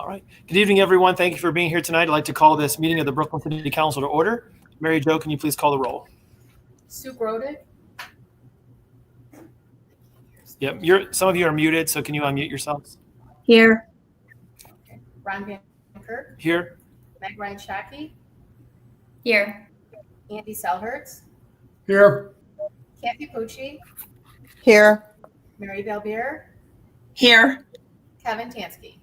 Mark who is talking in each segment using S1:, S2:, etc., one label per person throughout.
S1: All right. Good evening, everyone. Thank you for being here tonight. I'd like to call this meeting of the Brooklyn City Council to order. Mary Jo, can you please call the roll?
S2: Sue Grodick.
S1: Yep. Some of you are muted, so can you unmute yourselves?
S3: Here.
S2: Ron Van Kirk.
S1: Here.
S2: Meg Ryan Shaki.
S3: Here.
S2: Andy Selhertz.
S4: Here.
S2: Kathy Pucci.
S3: Here.
S2: Mary Belbier.
S3: Here.
S2: Kevin Tansky.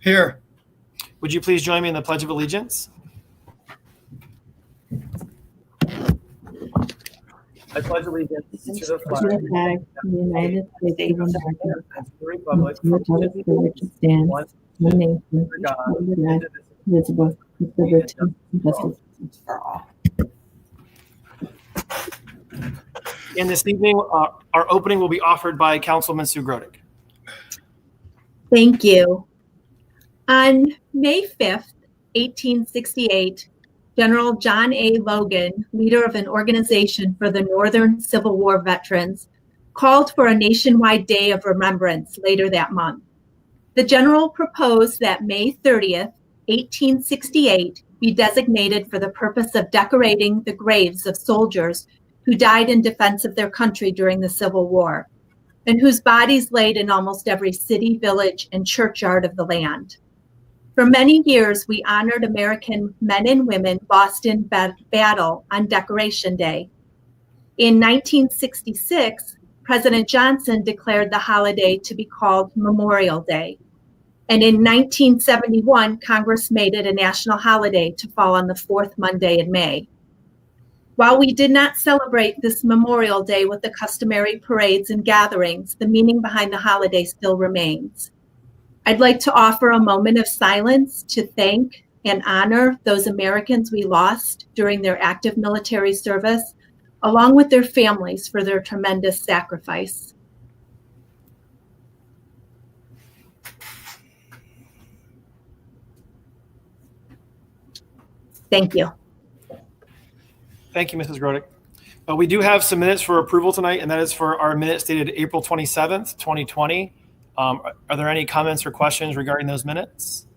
S4: Here.
S1: Would you please join me in the Pledge of Allegiance? I pledge allegiance to the flag
S5: of the United States of America,
S1: and to the republic
S5: and to the republic for which it stands, one nation,
S1: under God,
S5: under God, indivisible, with liberty and justice for all.
S1: And this evening, our opening will be offered by Councilman Sue Grodick.
S3: Thank you. On May 5th, 1868, General John A. Logan, leader of an organization for the Northern Civil War veterans, called for a nationwide day of remembrance later that month. The general proposed that May 30th, 1868, be designated for the purpose of decorating the graves of soldiers who died in defense of their country during the Civil War, and whose bodies laid in almost every city, village, and churchyard of the land. For many years, we honored American men and women lost in battle on Decoration Day. In 1966, President Johnson declared the holiday to be called Memorial Day. And in 1971, Congress made it a national holiday to fall on the fourth Monday in May. While we did not celebrate this Memorial Day with the customary parades and gatherings, the meaning behind the holiday still remains. I'd like to offer a moment of silence to thank and honor those Americans we lost during their active military service, along with their families for their tremendous sacrifice. Thank you.
S1: Thank you, Mrs. Grodick. We do have some minutes for approval tonight, and that is for our minutes dated April 27th, 2020. Are there any comments or questions regarding those minutes?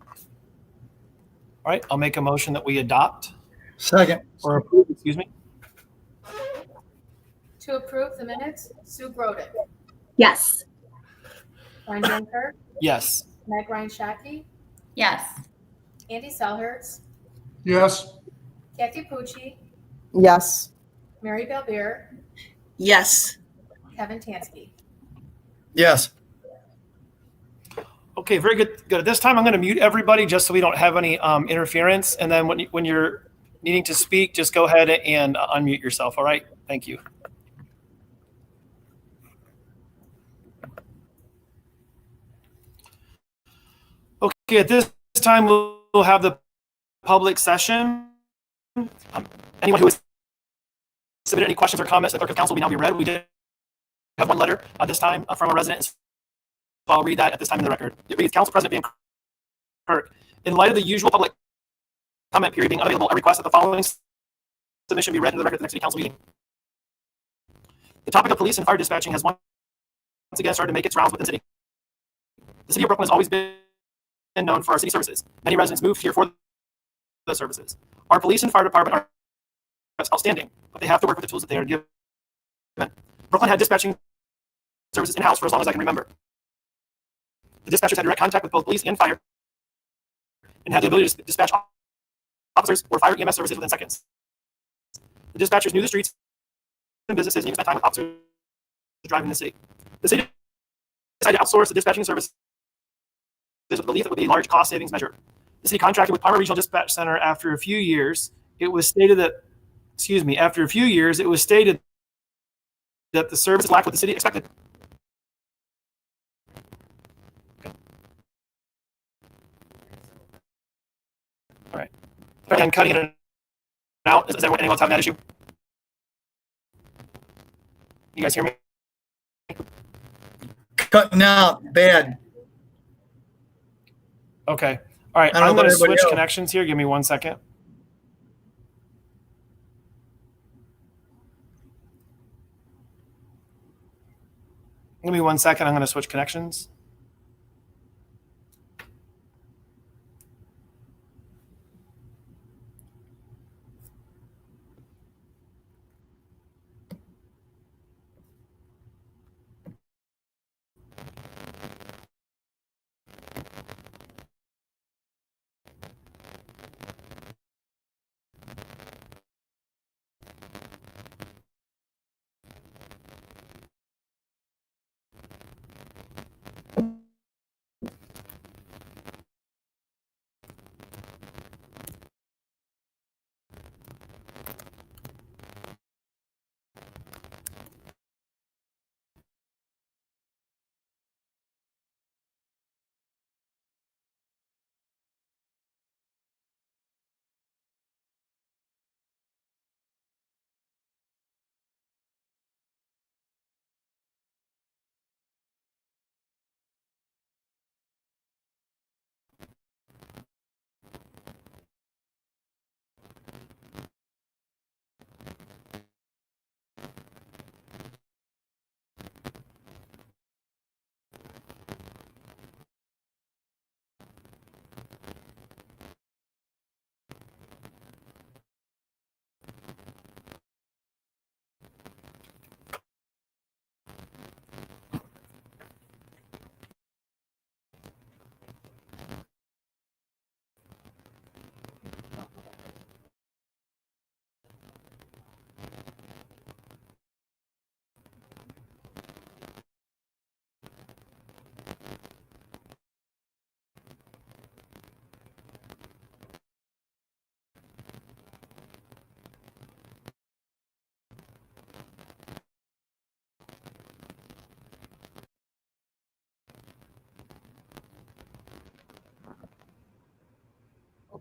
S1: All right, I'll make a motion that we adopt.
S4: Second.
S1: Or approve, excuse me.
S2: To approve the minutes, Sue Grodick.
S3: Yes.
S2: Ron Van Kirk.
S1: Yes.
S2: Meg Ryan Shaki.
S3: Yes.
S2: Andy Selhertz.
S4: Yes.
S2: Kathy Pucci.
S5: Yes.
S2: Mary Belbier.
S3: Yes.
S2: Kevin Tansky.
S4: Yes.
S1: Okay, very good. Good. At this time, I'm going to mute everybody just so we don't have any interference. And then when you're needing to speak, just go ahead and unmute yourself. All right. Thank you. Okay, at this time, we'll have the public session. Anyone who has submitted any questions or comments, the clerk of council will now be read. We did have one letter this time from a resident. So I'll read that at this time in the record. It reads, Council President Van Kirk, in light of the usual public comment period being unavailable, I request that the following submission be read into the record at the next city council meeting. The topic of police and fire dispatching has once again started to make its rounds within the city. The city of Brooklyn has always been known for our city services. Many residents moved here for those services. Our police and fire department are outstanding, but they have to work with the tools that they are given. Brooklyn had dispatching services in-house for as long as I can remember. The dispatchers had direct contact with both police and fire and had the ability to dispatch officers or fire EMS services within seconds. The dispatchers knew the streets and businesses and even spent time with officers driving the city. The city decided to outsource the dispatching services with the belief it would be a large cost savings measure. The city contracted with Parma Regional Dispatch Center. After a few years, it was stated that the service lacked what the city expected. All right. I'm cutting it out. Is anyone else having that issue? You guys hear me?
S4: Cutting out. Bad.
S1: Okay. All right. I'm going to switch connections here. Give me 1 second. Give me 1 second. I'm going to switch connections.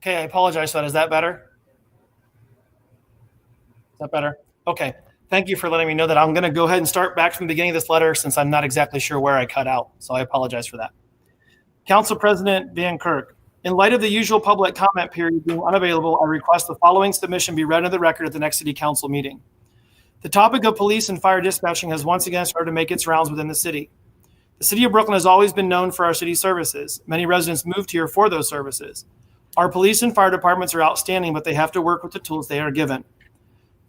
S1: Okay, I apologize for that. Is that better? Is that better? Okay. Thank you for letting me know that. I'm going to go ahead and start back from the beginning of this letter since I'm not exactly sure where I cut out. So I apologize for that. Council President Van Kirk, in light of the usual public comment period being unavailable, I request the following submission be read into the record at the next city council meeting. The topic of police and fire dispatching has once again started to make its rounds within the city. The city of Brooklyn has always been known for our city services. Many residents moved here for those services. Our police and fire departments are outstanding, but they have to work with the tools they are given.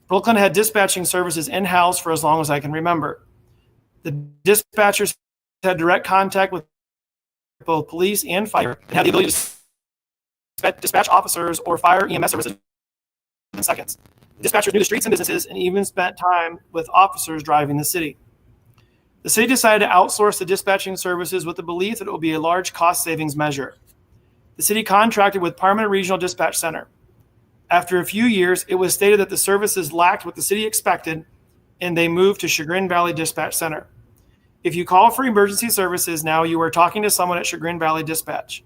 S1: Brooklyn had dispatching services in-house for as long as I can remember. The dispatchers had direct contact with both police and fire and had the ability to dispatch officers or fire EMS services in seconds. The dispatchers knew the streets and businesses and even spent time with officers driving the city. The city decided to outsource the dispatching services with the belief that it would be a large cost savings measure. The city contracted with Parma Regional Dispatch Center. After a few years, it was stated that the services lacked what the city expected, and they moved to Chagrin Valley Dispatch Center. If you call for emergency services now, you are talking to someone at Chagrin Valley Dispatch.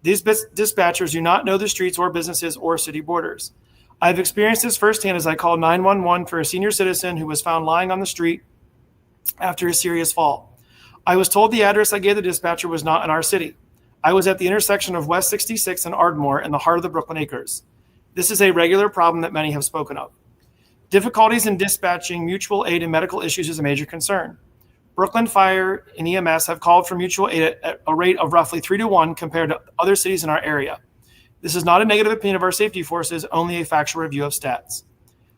S1: These dispatchers do not know the streets or businesses or city borders. I've experienced this firsthand as I called 911 for a senior citizen who was found lying on the street after a serious fall. I was told the address I gave the dispatcher was not in our city. I was at the intersection of West 66 and Ardmore in the heart of the Brooklyn Acres. This is a regular problem that many have spoken of. Difficulties in dispatching mutual aid and medical issues is a major concern. Brooklyn Fire and EMS have called for mutual aid at a rate of roughly 3 to 1 compared to other cities in our area. This is not a negative opinion of our safety forces, only a factual review of stats.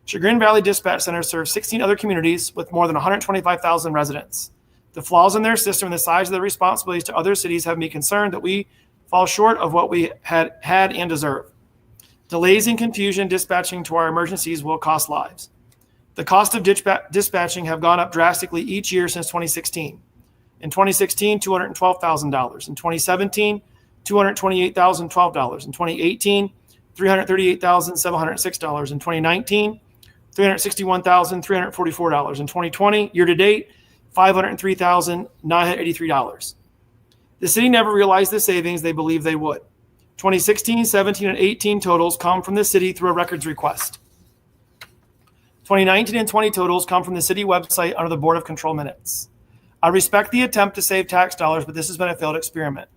S1: Chagrin Valley Dispatch Center serves 16 other communities with more than 125,000 residents. The flaws in their system and the size of their responsibilities to other cities have me concerned that we fall short of what we had and deserve. Delays and confusion dispatching to our emergencies will cost lives. The cost of dispatching have gone up drastically each year since 2016. In 2016, $212,000. In 2017, $228,012. In 2018, $338,706. In 2019, $361,344. In 2020, year to date, $503,983. The city never realized the savings they believed they would. 2016, 17, and 18 totals come from the city through a records request. 2019 and 20 totals come from the city website under the Board of Control minutes. I respect the attempt to save tax dollars, but this has been a failed experiment.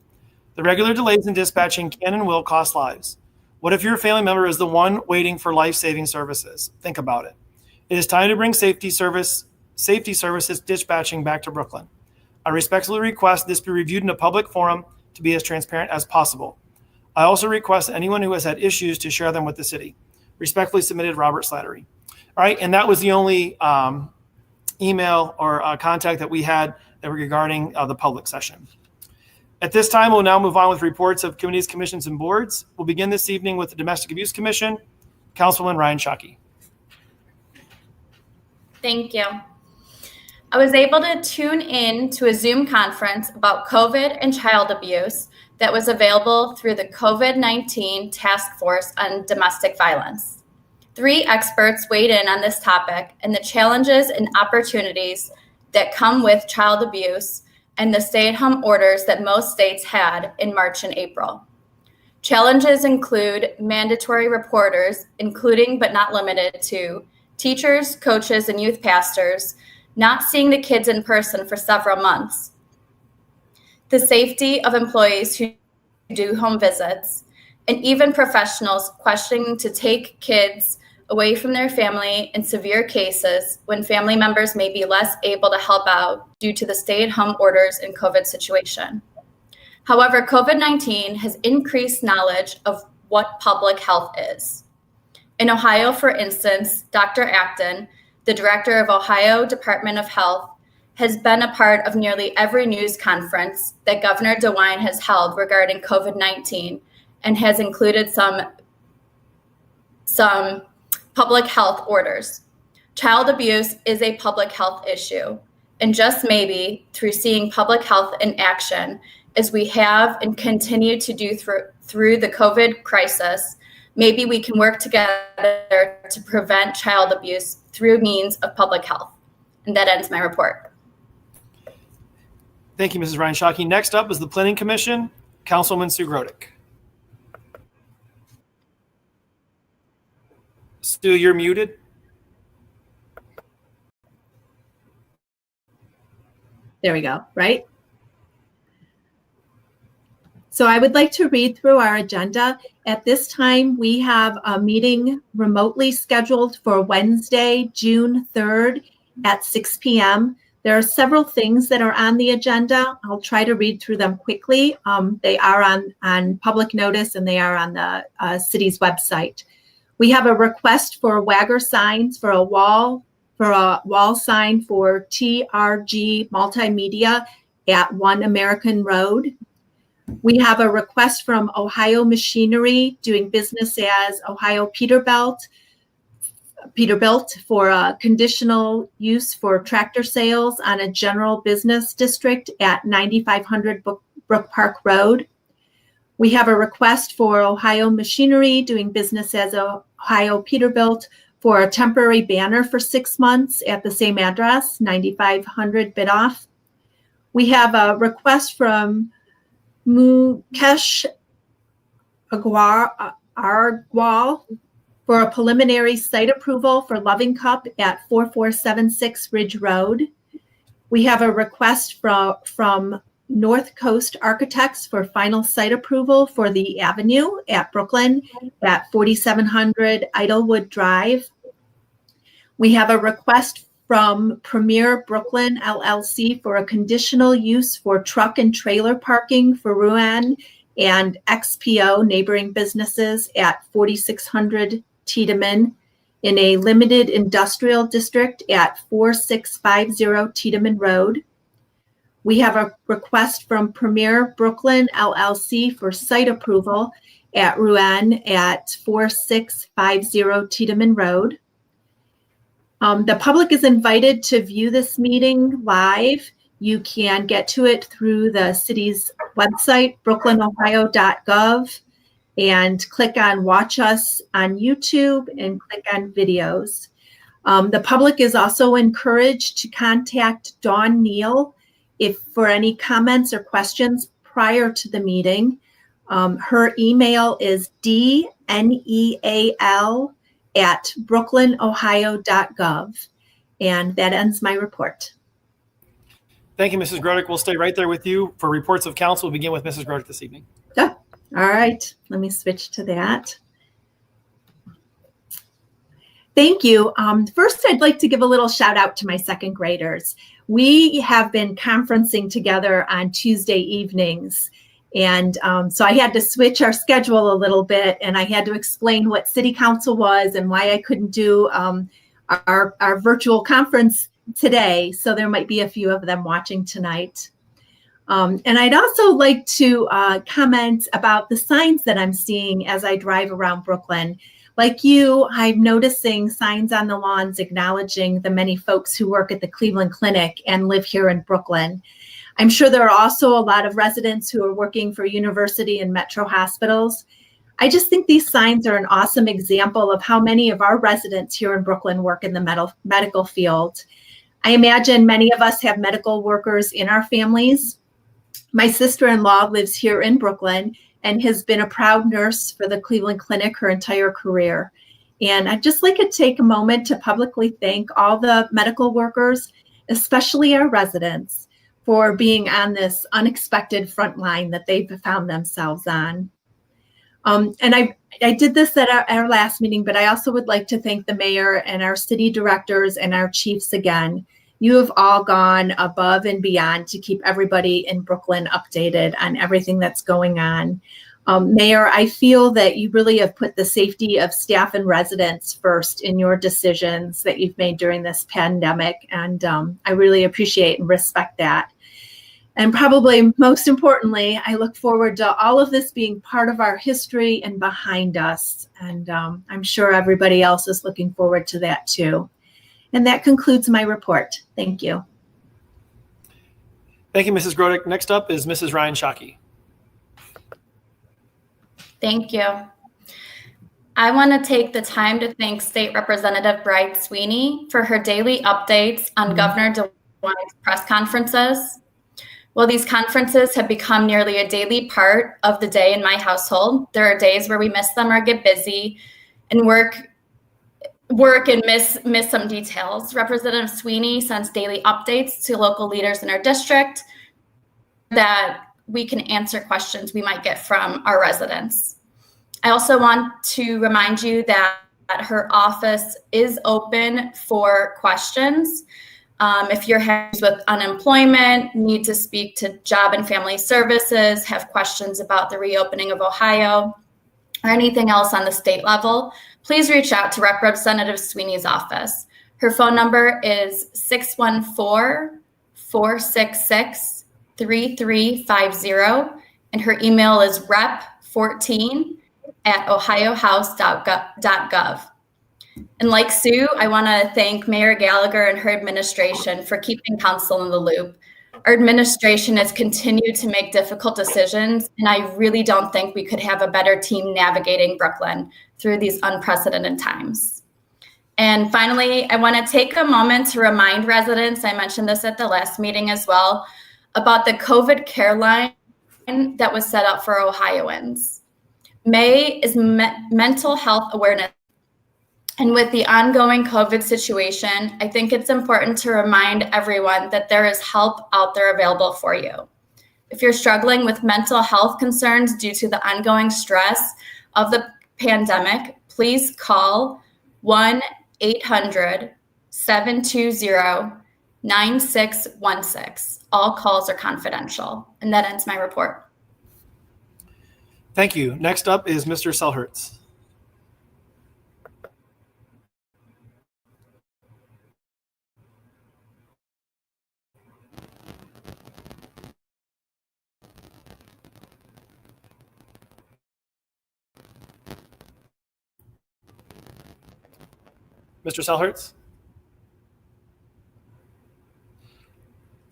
S1: The regular delays in dispatching can and will cost lives. What if your family member is the one waiting for life-saving services? Think about it. It is time to bring safety services dispatching back to Brooklyn. I respectfully request this be reviewed in a public forum to be as transparent as possible. I also request anyone who has had issues to share them with the city. Respectfully submitted, Robert Slattery. All right, and that was the only email or contact that we had that were regarding the public session. At this time, we'll now move on with reports of committees, commissions, and boards. We'll begin this evening with the Domestic Abuse Commission. Councilwoman Ryan Shockey.
S6: Thank you. I was able to tune in to a Zoom conference about COVID and child abuse that was available through the COVID-19 Task Force on Domestic Violence. 3 experts weighed in on this topic and the challenges and opportunities that come with child abuse and the stay-at-home orders that most states had in March and April. Challenges include mandatory reporters, including but not limited to teachers, coaches, and youth pastors, not seeing the kids in person for several months, the safety of employees who do home visits, and even professionals questioning to take kids away from their family in severe cases when family members may be less able to help out due to the stay-at-home orders and COVID situation. However, COVID-19 has increased knowledge of what public health is. In Ohio, for instance, Dr. Acton, the director of Ohio Department of Health, has been a part of nearly every news conference that Governor DeWine has held regarding COVID-19 and has included some public health orders. Child abuse is a public health issue, and just maybe through seeing public health in action, as we have and continue to do through the COVID crisis, maybe we can work together to prevent child abuse through means of public health. And that ends my report.
S1: Thank you, Mrs. Ryan Shockey. Next up is the Planning Commission, Councilwoman Sue Grodick. Sue, you're muted.
S3: There we go, right? So I would like to read through our agenda. At this time, we have a meeting remotely scheduled for Wednesday, June 3rd at 6 p.m. There are several things that are on the agenda. I'll try to read through them quickly. They are on public notice and they are on the city's website. We have a request for Wagger signs for a wall sign for TRG Multimedia at 1 American Road. We have a request from Ohio Machinery doing business as Ohio Peterbilt for a conditional use for tractor sales on a general business district at 9500 Brook Park Road. We have a request for Ohio Machinery doing business as Ohio Peterbilt for a temporary banner for 6 months at the same address, 9500 Bidoff. We have a request from Mukesh Argwal for a preliminary site approval for Loving Cup at 4476 Ridge Road. We have a request from North Coast Architects for final site approval for the Avenue at Brooklyn at 4700 Idlewood Drive. We have a request from Premier Brooklyn LLC for a conditional use for truck and trailer parking for Ruan and XPO neighboring businesses at 4600 Tiedemann in a limited industrial district at 4650 Tiedemann Road. We have a request from Premier Brooklyn LLC for site approval at Ruan at 4650 Tiedemann Road. The public is invited to view this meeting live. You can get to it through the city's website, brooklynohio.gov, and click on Watch Us on YouTube and click on Videos. The public is also encouraged to contact Dawn Neal for any comments or questions prior to the meeting. Her email is dneal@brooklynohio.gov. And that ends my report.
S1: Thank you, Mrs. Grodick. We'll stay right there with you for reports of council. We'll begin with Mrs. Grodick this evening.
S3: Oh, all right, let me switch to that. Thank you. First, I'd like to give a little shout out to my second graders. We have been conferencing together on Tuesday evenings. And so I had to switch our schedule a little bit, and I had to explain what city council was and why I couldn't do our virtual conference today. So there might be a few of them watching tonight. And I'd also like to comment about the signs that I'm seeing as I drive around Brooklyn. Like you, I'm noticing signs on the lawns acknowledging the many folks who work at the Cleveland Clinic and live here in Brooklyn. I'm sure there are also a lot of residents who are working for university and metro hospitals. I just think these signs are an awesome example of how many of our residents here in Brooklyn work in the medical field. I imagine many of us have medical workers in our families. My sister-in-law lives here in Brooklyn and has been a proud nurse for the Cleveland Clinic her entire career. And I'd just like to take a moment to publicly thank all the medical workers, especially our residents, for being on this unexpected front line that they've found themselves on. And I did this at our last meeting, but I also would like to thank the mayor and our city directors and our chiefs again. You have all gone above and beyond to keep everybody in Brooklyn updated on everything that's going on. Mayor, I feel that you really have put the safety of staff and residents first in your decisions that you've made during this pandemic. And I really appreciate and respect that. And probably most importantly, I look forward to all of this being part of our history and behind us. And I'm sure everybody else is looking forward to that too. And that concludes my report. Thank you.
S1: Thank you, Mrs. Grodick. Next up is Mrs. Ryan Shockey.
S6: Thank you. I want to take the time to thank State Representative Bride Sweeney for her daily updates on Governor DeWine's press conferences. Well, these conferences have become nearly a daily part of the day in my household. There are days where we miss them or get busy, and work work and miss some details. Representative Sweeney sends daily updates to local leaders in our district that we can answer questions we might get from our residents. I also want to remind you that her office is open for questions. If you're having with unemployment, need to speak to Job and Family Services, have questions about the reopening of Ohio, or anything else on the state level, please reach out to Representative Sweeney's office. Her phone number is 614-466-3350, and her email is rep14@ohiohouse.gov. And like Sue, I want to thank Mayor Gallagher and her administration for keeping council in the loop. Our administration has continued to make difficult decisions, and I really don't think we could have a better team navigating Brooklyn through these unprecedented times. And finally, I want to take a moment to remind residents, I mentioned this at the last meeting as well, about the COVID care line that was set up for Ohioans. May is Mental Health Awareness. And with the ongoing COVID situation, I think it's important to remind everyone that there is help out there available for you. If you're struggling with mental health concerns due to the ongoing stress of the pandemic, please call 1-800-720-9616. All calls are confidential. And that ends my report.
S1: Thank you. Next up is Mr. Selhertz. Mr. Selhertz?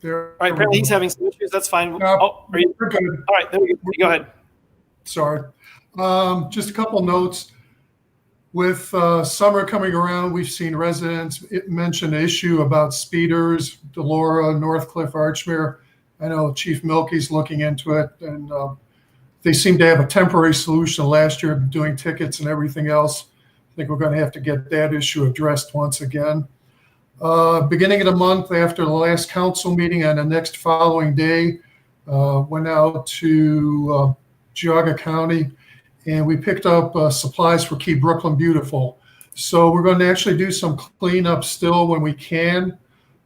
S1: All right, apparently he's having some issues. That's fine. Oh, are you?
S7: We're good.
S1: All right, there we go. Go ahead.
S7: Sorry. Just a couple notes. With summer coming around, we've seen residents mention an issue about speeders, Delora, Northcliffe, Archmere. I know Chief Milky's looking into it, and they seem to have a temporary solution last year, doing tickets and everything else. I think we're going to have to get that issue addressed once again. Beginning of the month, after the last council meeting, on the next following day, went out to Geauga County, and we picked up supplies for Keep Brooklyn Beautiful. So we're going to actually do some cleanup still when we can.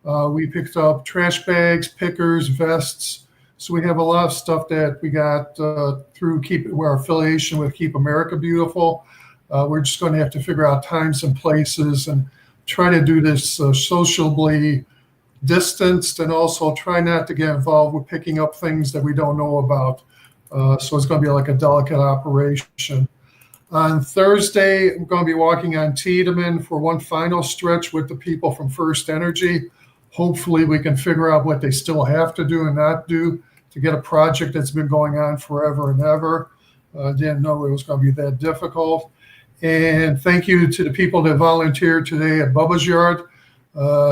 S7: We picked up trash bags, pickers, vests. So we have a lot of stuff that we got through our affiliation with Keep America Beautiful. We're just going to have to figure out times and places and try to do this socially distanced, and also try not to get involved with picking up things that we don't know about. So it's going to be like a delicate operation. On Thursday, I'm going to be walking on Tiedemann for one final stretch with the people from First Energy. Hopefully we can figure out what they still have to do and not do to get a project that's been going on forever and ever. Didn't know it was going to be that difficult. And thank you to the people that volunteered today at Bubba's Yard.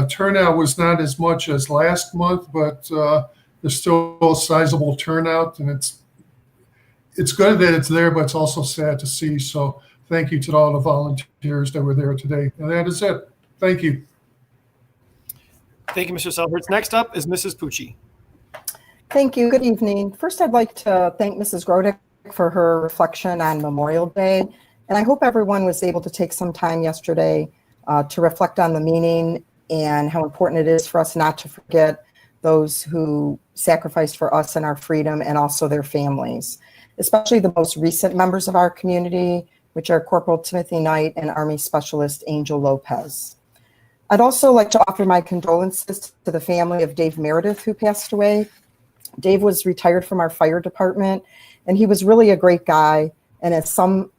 S7: Turnout was not as much as last month, but there's still a sizable turnout, and it's good that it's there, but it's also sad to see. So thank you to all the volunteers that were there today. And that is it. Thank you.
S1: Thank you, Mr. Selhertz. Next up is Mrs. Pucci.
S8: Thank you. Good evening. First, I'd like to thank Mrs. Grodick for her reflection on Memorial Day. And I hope everyone was able to take some time yesterday to reflect on the meaning and how important it is for us not to forget those who sacrificed for us and our freedom, and also their families, especially the most recent members of our community, which are Corporal Timothy Knight and Army Specialist Angel Lopez. I'd also like to offer my condolences to the family of Dave Meredith, who passed away. Dave was retired from our fire department, and he was really a great guy, and as some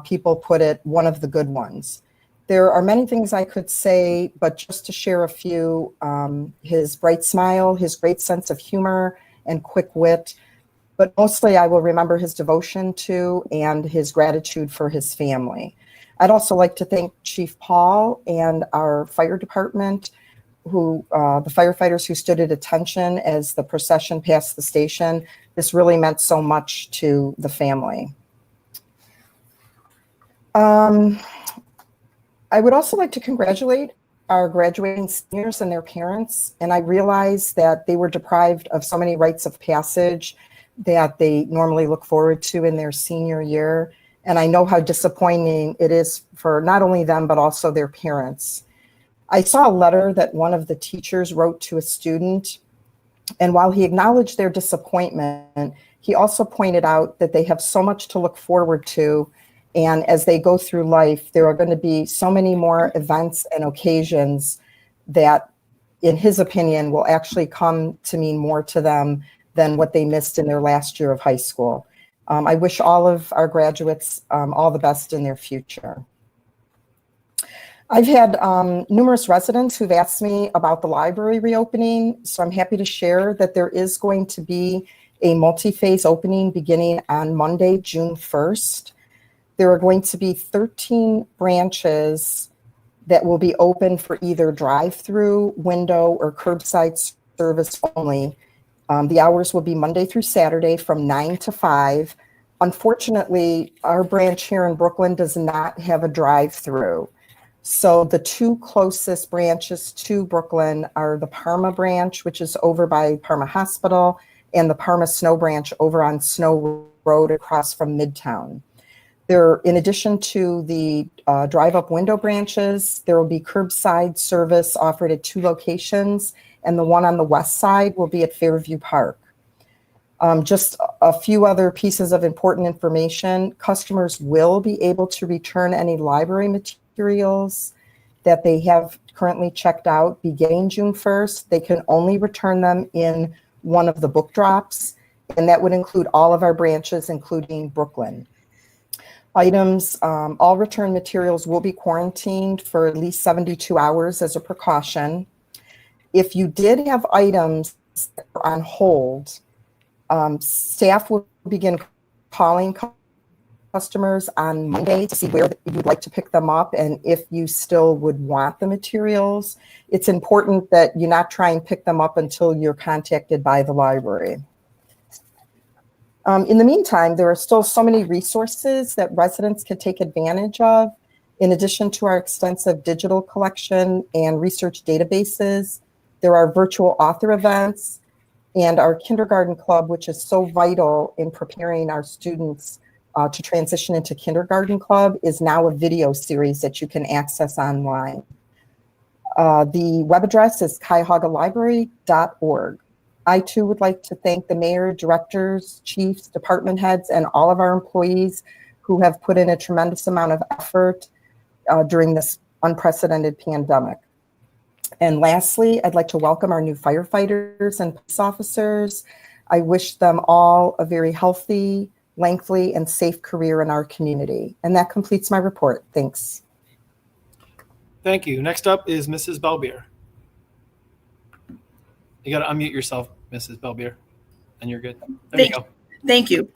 S8: people put it, one of the good ones. There are many things I could say, but just to share a few, his bright smile, his great sense of humor and quick wit, but mostly I will remember his devotion to and his gratitude for his family. I'd also like to thank Chief Paul and our fire department, the firefighters who stood at attention as the procession passed the station. This really meant so much to the family. I would also like to congratulate our graduating seniors and their parents. And I realize that they were deprived of so many rites of passage that they normally look forward to in their senior year. And I know how disappointing it is for not only them, but also their parents. I saw a letter that one of the teachers wrote to a student. And while he acknowledged their disappointment, he also pointed out that they have so much to look forward to. And as they go through life, there are going to be so many more events and occasions that, in his opinion, will actually come to mean more to them than what they missed in their last year of high school. I wish all of our graduates all the best in their future. I've had numerous residents who've asked me about the library reopening, so I'm happy to share that there is going to be a multi-phase opening beginning on Monday, June 1st. There are going to be 13 branches that will be open for either drive-through, window, or curbside service only. The hours will be Monday through Saturday from 9 to 5. Unfortunately, our branch here in Brooklyn does not have a drive-through. So the two closest branches to Brooklyn are the Parma branch, which is over by Parma Hospital, and the Parma Snow branch over on Snow Road across from Midtown. There, in addition to the drive-up window branches, there will be curbside service offered at 2 locations, and the one on the west side will be at Fairview Park. Just a few other pieces of important information. Customers will be able to return any library materials that they have currently checked out beginning June 1st. They can only return them in one of the book drops, and that would include all of our branches, including Brooklyn. Items, all return materials will be quarantined for at least 72 hours as a precaution. If you did have items that were on hold, staff will begin calling customers on Monday to see where you'd like to pick them up and if you still would want the materials. It's important that you not try and pick them up until you're contacted by the library. In the meantime, there are still so many resources that residents can take advantage of. In addition to our extensive digital collection and research databases, there are virtual author events and our kindergarten club, which is so vital in preparing our students to transition into kindergarten club, is now a video series that you can access online. The web address is cuyahoga-library.org. I too would like to thank the mayor, directors, chiefs, department heads, and all of our employees who have put in a tremendous amount of effort during this unprecedented pandemic. And lastly, I'd like to welcome our new firefighters and police officers. I wish them all a very healthy, lengthy, and safe career in our community. And that completes my report. Thanks.
S1: Thank you. Next up is Mrs. Belbier. You got to unmute yourself, Mrs. Belbier, and you're good. There you go.
S9: Thank you.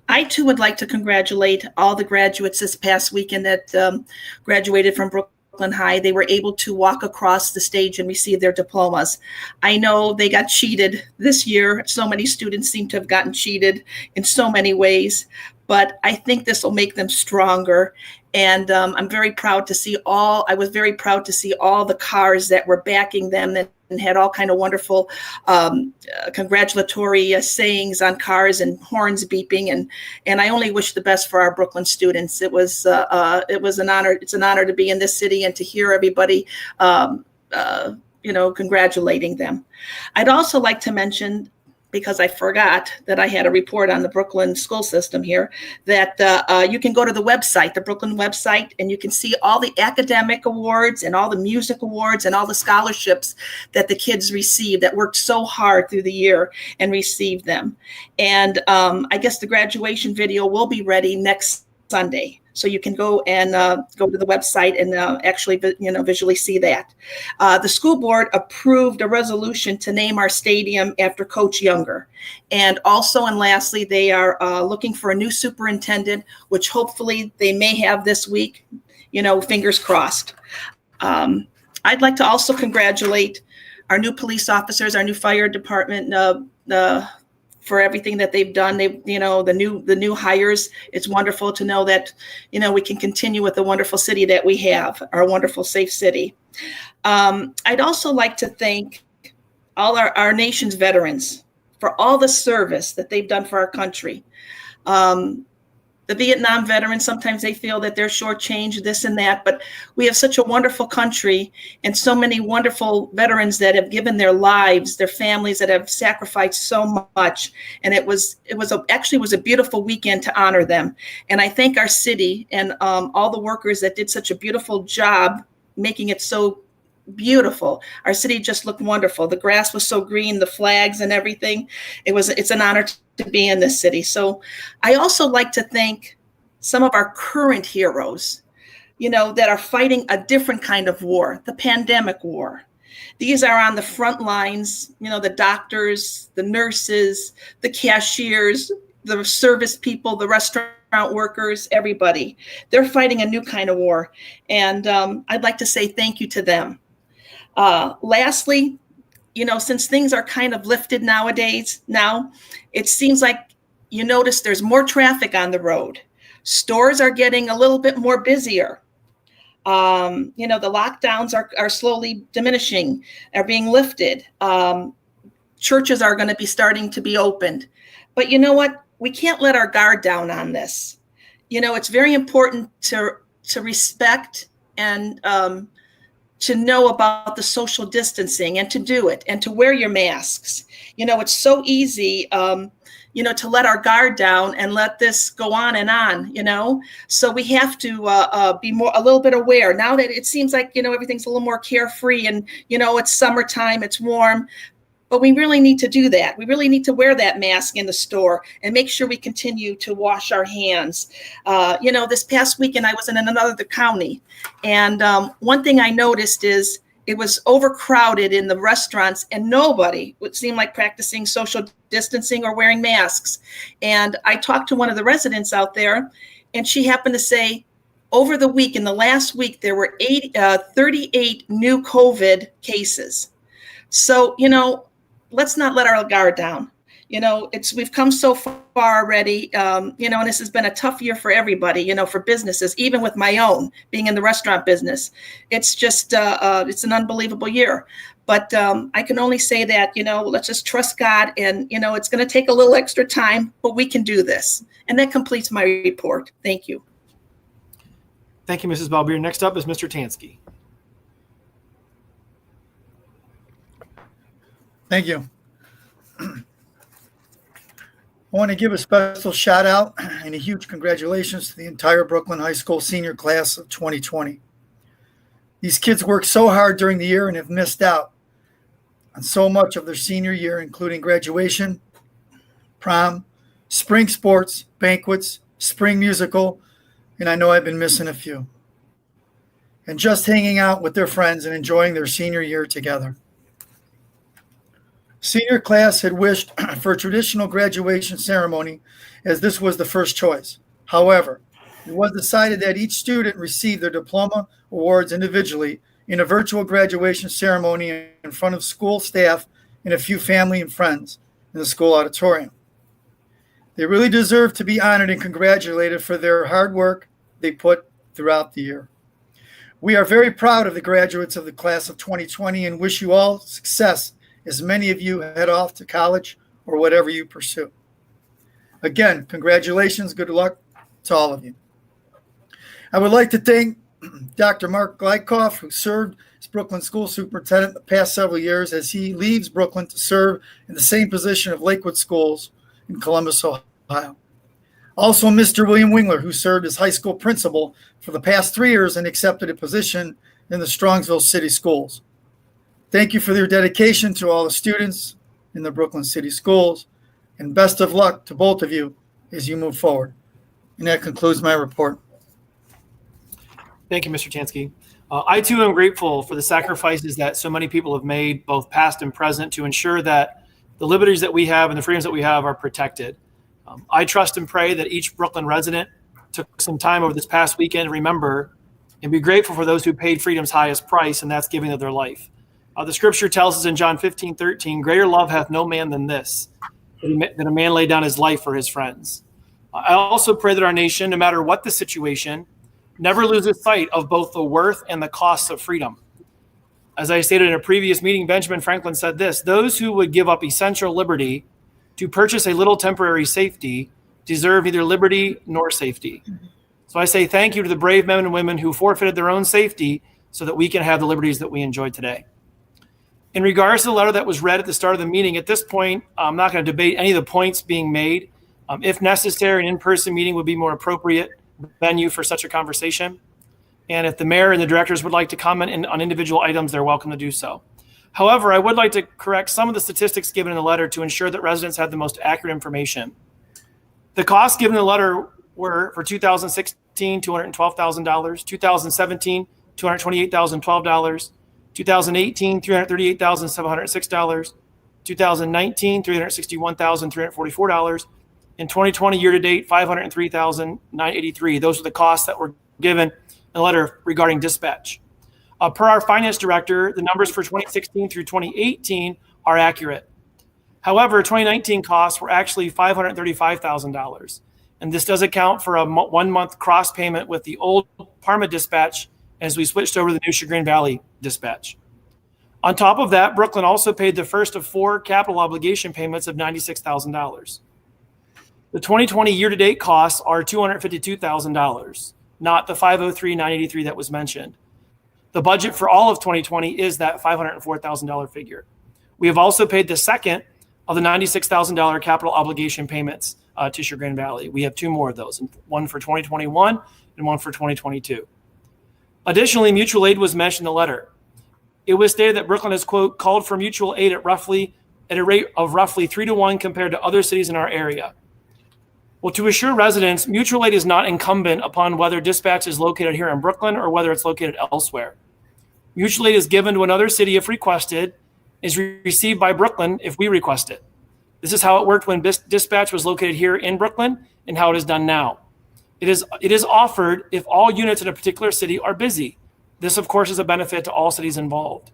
S9: I too would like to congratulate all the graduates this past weekend that graduated from Brooklyn High. They were able to walk across the stage and receive their diplomas. I know they got cheated this year. So many students seem to have gotten cheated in so many ways, but I think this will make them stronger. And I'm very proud to see I was very proud to see all the cars that were backing them and had all kind of wonderful congratulatory sayings on cars and horns beeping. And I only wish the best for our Brooklyn students. It was an honor. It's an honor to be in this city and to hear everybody, congratulating them. I'd also like to mention, because I forgot that I had a report on the Brooklyn school system here, that you can go to the website, the Brooklyn website, and you can see all the academic awards and all the music awards and all the scholarships that the kids received that worked so hard through the year and received them. And I guess the graduation video will be ready next Sunday. So you can go and go to the website and actually, visually see that. The school board approved a resolution to name our stadium after Coach Younger. And also, and lastly, they are looking for a new superintendent, which hopefully they may have this week, fingers crossed. I'd like to also congratulate our new police officers, our new fire department for everything that they've done. They, the new hires. It's wonderful to know that, we can continue with the wonderful city that we have, our wonderful, safe city. I'd also like to thank all our nation's veterans for all the service that they've done for our country. The Vietnam veterans, sometimes they feel that they're shortchanged, this and that, but we have such a wonderful country and so many wonderful veterans that have given their lives, their families that have sacrificed so much. And it was a beautiful weekend to honor them. And I thank our city and all the workers that did such a beautiful job making it so beautiful. Our city just looked wonderful. The grass was so green, the flags and everything. It's an honor to be in this city. So I also like to thank some of our current heroes, that are fighting a different kind of war, the pandemic war. These are on the front lines, the doctors, the nurses, the cashiers, the service people, the restaurant workers, everybody. They're fighting a new kind of war. And I'd like to say thank you to them. Lastly, since things are kind of lifted nowadays, it seems like you notice there's more traffic on the road. Stores are getting a little bit more busier. The lockdowns are slowly diminishing, are being lifted. Churches are going to be starting to be opened. But you know what? We can't let our guard down on this. It's very important to respect and to know about the social distancing and to do it and to wear your masks. It's so easy, to let our guard down and let this go on and on, So we have to be a little bit aware now that it seems like, everything's a little more carefree and, it's summertime, it's warm. But we really need to do that. We really need to wear that mask in the store and make sure we continue to wash our hands. This past weekend, I was in another county. And one thing I noticed is it was overcrowded in the restaurants and nobody would seem like practicing social distancing or wearing masks. And I talked to one of the residents out there and she happened to say, over the week, in the last week, there were 38 new COVID cases. So, let's not let our guard down. We've come so far already, and this has been a tough year for everybody, for businesses, even with my own being in the restaurant business. It's just, it's an unbelievable year. But I can only say that, let's just trust God and, it's going to take a little extra time, but we can do this. And that completes my report. Thank you.
S1: Thank you, Mrs. Balbier. Next up is Mr. Tansky.
S4: Thank you. I want to give a special shout out and a huge congratulations to the entire Brooklyn High School senior class of 2020. These kids worked so hard during the year and have missed out on so much of their senior year, including graduation, prom, spring sports, banquets, spring musical, and I know I've been missing a few. And just hanging out with their friends and enjoying their senior year together. Senior class had wished for a traditional graduation ceremony as this was the first choice. However, it was decided that each student receive their diploma awards individually in a virtual graduation ceremony in front of school staff and a few family and friends in the school auditorium. They really deserve to be honored and congratulated for their hard work they put throughout the year. We are very proud of the graduates of the class of 2020 and wish you all success as many of you head off to college or whatever you pursue. Again, congratulations, good luck to all of you. I would like to thank Dr. Mark Glykoff, who served as Brooklyn School Superintendent the past several years as he leaves Brooklyn to serve in the same position of Lakewood Schools in Columbus, Ohio. Also, Mr. William Wingler, who served as high school principal for the past 3 years and accepted a position in the Strongsville City Schools. Thank you for your dedication to all the students in the Brooklyn City Schools, and best of luck to both of you as you move forward. And that concludes my report.
S1: Thank you, Mr. Tansky. I too am grateful for the sacrifices that so many people have made, both past and present, to ensure that the liberties that we have and the freedoms that we have are protected. I trust and pray that each Brooklyn resident took some time over this past weekend to remember and be grateful for those who paid freedom's highest price, and that's giving of their life. The scripture tells us in John 15:13, greater love hath no man than this, that a man laid down his life for his friends. I also pray that our nation, no matter what the situation, never loses sight of both the worth and the costs of freedom. As I stated in a previous meeting, Benjamin Franklin said this: those who would give up essential liberty to purchase a little temporary safety deserve neither liberty nor safety. So I say thank you to the brave men and women who forfeited their own safety so that we can have the liberties that we enjoy today. In regards to the letter that was read at the start of the meeting, at this point, I'm not going to debate any of the points being made. If necessary, an in-person meeting would be more appropriate venue for such a conversation. And if the mayor and the directors would like to comment on individual items, they're welcome to do so. However, I would like to correct some of the statistics given in the letter to ensure that residents have the most accurate information. The costs given in the letter were for 2016, $212,000, 2017, $228,012, 2018, $338,706, 2019, $361,344, and 2020 year-to-date, $503,983. Those are the costs that were given in the letter regarding dispatch. Per our finance director, the numbers for 2016 through 2018 are accurate. However, 2019 costs were actually $535,000. And this does account for a 1 month cross payment with the old Parma dispatch as we switched over to the new Chagrin Valley dispatch. On top of that, Brooklyn also paid the first of 4 capital obligation payments of $96,000. The 2020 year-to-date costs are $252,000, not the $503,983 that was mentioned. The budget for all of 2020 is that $504,000 figure. We have also paid the second of the $96,000 capital obligation payments to Chagrin Valley. We have 2 more of those, one for 2021 and one for 2022. Additionally, mutual aid was mentioned in the letter. It was stated that Brooklyn has, quote, called for mutual aid at a rate of roughly 3 to 1 compared to other cities in our area. Well, to assure residents, mutual aid is not incumbent upon whether dispatch is located here in Brooklyn or whether it's located elsewhere. Mutual aid is given to another city if requested, is received by Brooklyn if we request it. This is how it worked when dispatch was located here in Brooklyn and how it is done now. It is offered if all units in a particular city are busy. This, of course, is a benefit to all cities involved.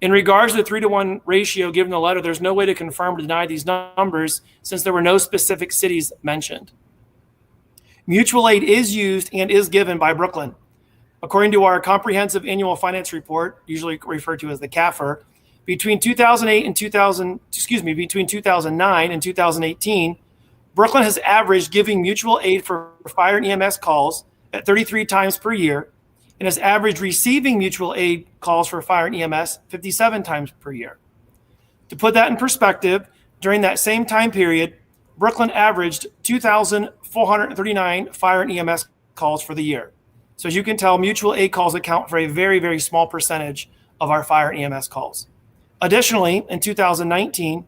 S1: In regards to the 3 to 1 ratio given in the letter, there's no way to confirm or deny these numbers since there were no specific cities mentioned. Mutual aid is used and is given by Brooklyn. According to our comprehensive annual finance report, usually referred to as the CAFR, between 2009 and 2018, Brooklyn has averaged giving mutual aid for fire and EMS calls at 33 times per year and has averaged receiving mutual aid calls for fire and EMS 57 times per year. To put that in perspective, during that same time period, Brooklyn averaged 2,439 fire and EMS calls for the year. So as you can tell, mutual aid calls account for a very, very small percentage of our fire and EMS calls. Additionally, in 2019,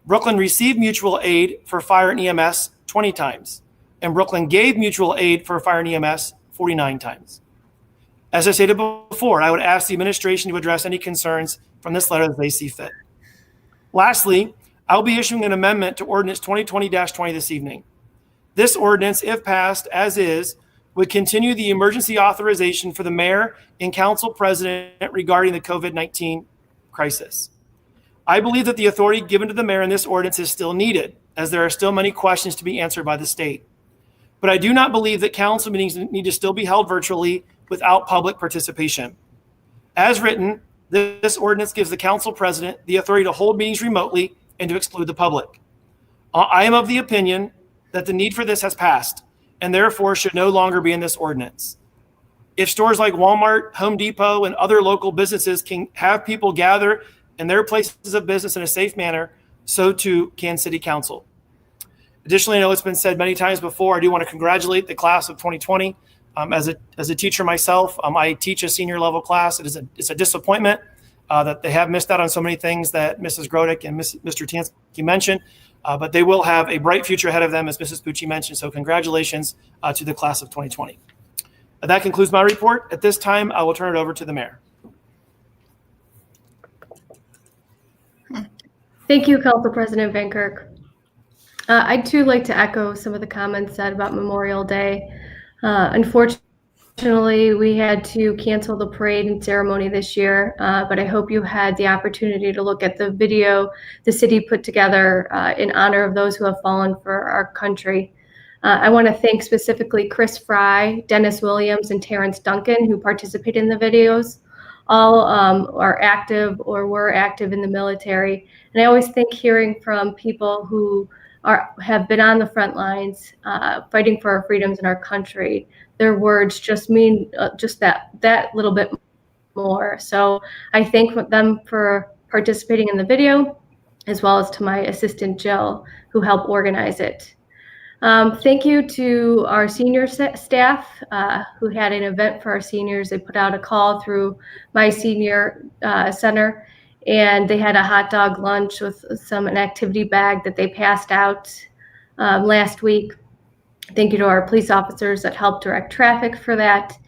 S1: Brooklyn received mutual aid for fire and EMS 20 times, and Brooklyn gave mutual aid for fire and EMS 49 times. As I stated before, I would ask the administration to address any concerns from this letter that they see fit. Lastly, I'll be issuing an amendment to Ordinance 2020-20 this evening. This ordinance, if passed as is, would continue the emergency authorization for the mayor and council president regarding the COVID-19 crisis. I believe that the authority given to the mayor in this ordinance is still needed, as there are still many questions to be answered by the state. But I do not believe that council meetings need to still be held virtually without public participation. As written, this ordinance gives the council president the authority to hold meetings remotely and to exclude the public. I am of the opinion that the need for this has passed and therefore should no longer be in this ordinance. If stores like Walmart, Home Depot, and other local businesses can have people gather in their places of business in a safe manner, so too can City Council. Additionally, I know it's been said many times before, I do want to congratulate the class of 2020. As a teacher myself, I teach a senior level class. It's a disappointment that they have missed out on so many things that Mrs. Grodick and Mr. Tansky mentioned, but they will have a bright future ahead of them, as Mrs. Pucci mentioned. So congratulations to the class of 2020. That concludes my report. At this time, I will turn it over to the mayor.
S10: Thank you, Council President Van Kirk. I'd too like to echo some of the comments said about Memorial Day. Unfortunately, Unfortunately, we had to cancel the parade and ceremony this year, but I hope you had the opportunity to look at the video the city put together in honor of those who have fallen for our country. I want to thank specifically Chris Fry, Dennis Williams, and Terrence Duncan, who participated in the videos. All are active or were active in the military. And I always think hearing from people who have been on the front lines fighting for our freedoms in our country, their words just mean just that little bit more. So I thank them for participating in the video, as well as to my assistant Jill, who helped organize it. Thank you to our senior staff who had an event for our seniors. They put out a call through my senior center, and they had a hot dog lunch with an activity bag that they passed out last week. Thank you to our police officers that helped direct traffic for that.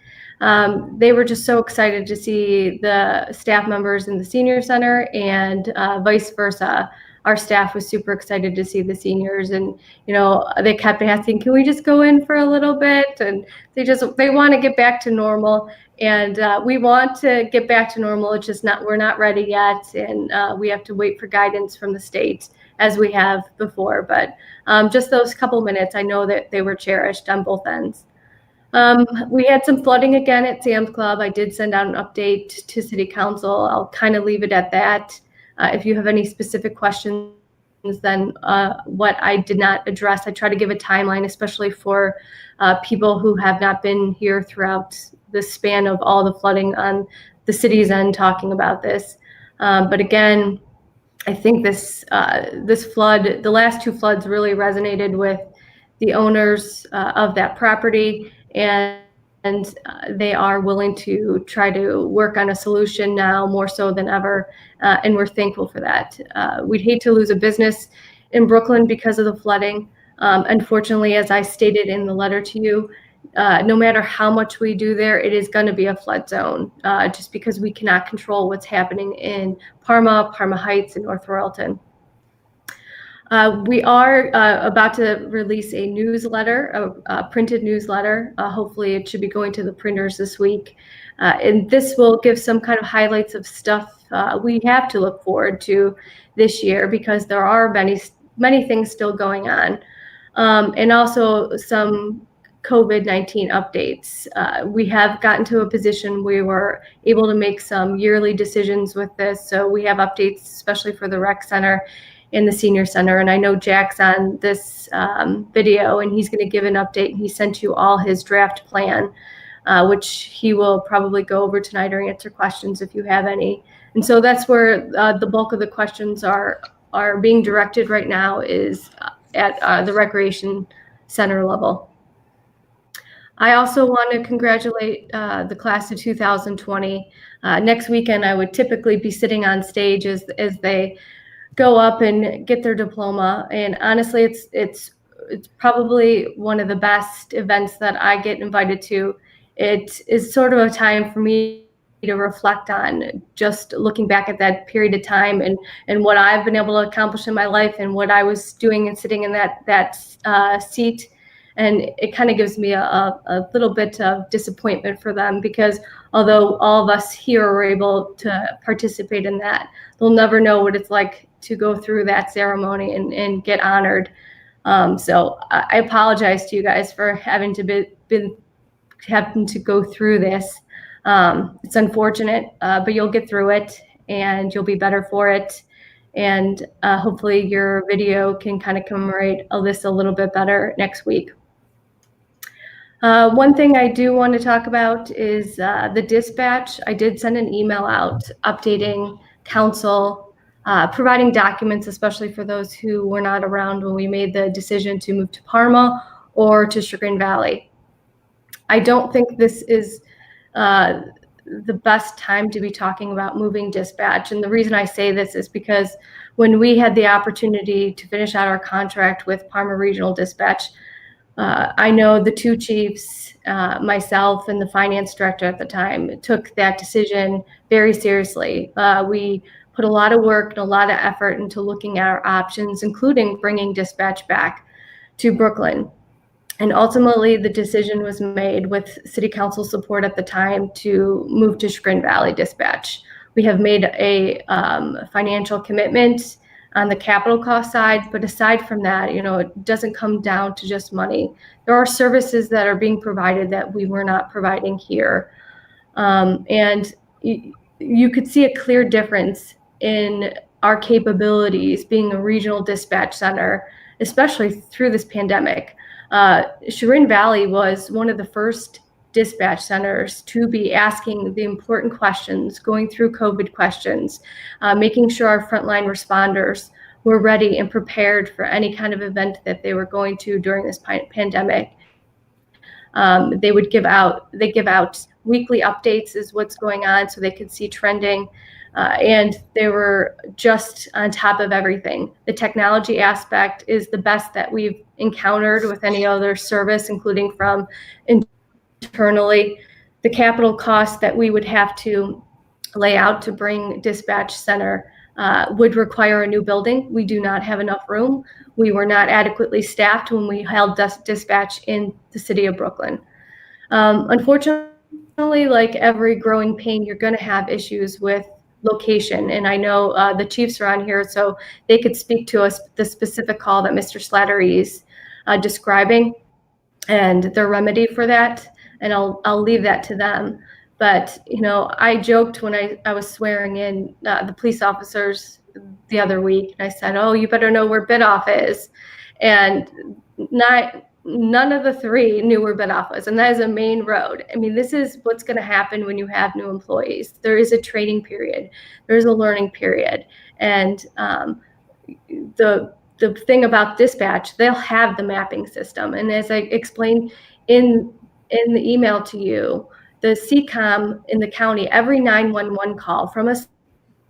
S10: They were just so excited to see the staff members in the senior center, and vice versa. Our staff was super excited to see the seniors, and they kept asking, can we just go in for a little bit? And they want to get back to normal, and we want to get back to normal. It's just we're not ready yet, and we have to wait for guidance from the state as we have before. But just those couple minutes, I know that they were cherished on both ends. We had some flooding again at Sam's Club. I did send out an update to City Council. I'll kind of leave it at that. If you have any specific questions, then what I did not address, I try to give a timeline, especially for people who have not been here throughout the span of all the flooding on the city's end talking about this. But again, I think this flood, the last two floods really resonated with the owners of that property, and they are willing to try to work on a solution now more so than ever, and we're thankful for that. We'd hate to lose a business in Brooklyn because of the flooding. Unfortunately, as I stated in the letter to you, no matter how much we do there, it is going to be a flood zone, just because we cannot control what's happening in Parma Heights, and North Royalton. We are about to release a newsletter, a printed newsletter. Hopefully it should be going to the printers this week. And this will give some kind of highlights of stuff we have to look forward to this year, because there are many things still going on. And also some COVID-19 updates. We have gotten to a position where we're able to make some yearly decisions with this. So we have updates, especially for the rec center in the senior center. And I know Jack's on this video, and he's going to give an update. He sent you all his draft plan, which he will probably go over tonight or answer questions if you have any. And so that's where the bulk of the questions are being directed right now, is at the recreation center level. I also want to congratulate the class of 2020. Next weekend, I would typically be sitting on stage as they go up and get their diploma. And honestly, it's probably one of the best events that I get invited to. It is sort of a time for me to reflect on, just looking back at that period of time and what I've been able to accomplish in my life, and what I was doing and sitting in that seat. And it kind of gives me a little bit of disappointment for them, because although all of us here are able to participate in that, they'll never know what it's like to go through that ceremony and get honored. So I apologize to you guys for having to go through this. It's unfortunate, but you'll get through it, and you'll be better for it. And hopefully your video can kind of commemorate this a little bit better next week. One thing I do want to talk about is the dispatch. I did send an email out updating council, providing documents, especially for those who were not around when we made the decision to move to Parma or to Chagrin Valley. I don't think this is the best time to be talking about moving dispatch. And the reason I say this is because when we had the opportunity to finish out our contract with Parma Regional Dispatch, I know the two chiefs, myself and the finance director at the time, took that decision very seriously. We put a lot of work and a lot of effort into looking at our options, including bringing dispatch back to Brooklyn. And ultimately, the decision was made with City Council support at the time to move to Chagrin Valley Dispatch. We have made a financial commitment on the capital cost side, but aside from that, it doesn't come down to just money. There are services that are being provided that we were not providing here. And you could see a clear difference in our capabilities being a regional dispatch center, especially through this pandemic. Chagrin Valley was one of the first dispatch centers to be asking the important questions, going through COVID questions, making sure our frontline responders were ready and prepared for any kind of event that they were going to during this pandemic. They give out weekly updates as what's going on so they could see trending. And they were just on top of everything. The technology aspect is the best that we've encountered with any other service, including from internally. The capital costs that we would have to lay out to bring dispatch center would require a new building. We do not have enough room. We were not adequately staffed when we held dispatch in the city of Brooklyn. Unfortunately, like every growing pain, you're going to have issues with location. And I know the chiefs are on here, so they could speak to us the specific call that Mr. Slattery is describing and their remedy for that. And I'll leave that to them. But, I joked when I was swearing in the police officers the other week, and I said, oh, you better know where Biddulph is. And none of the three knew where Biddulph was, and that is a main road. I mean, this is what's going to happen when you have new employees. There is a training period. There's a learning period. And the thing about dispatch, they'll have the mapping system. And as I explained in the email to you, the CCOM in the county, every 911 call from a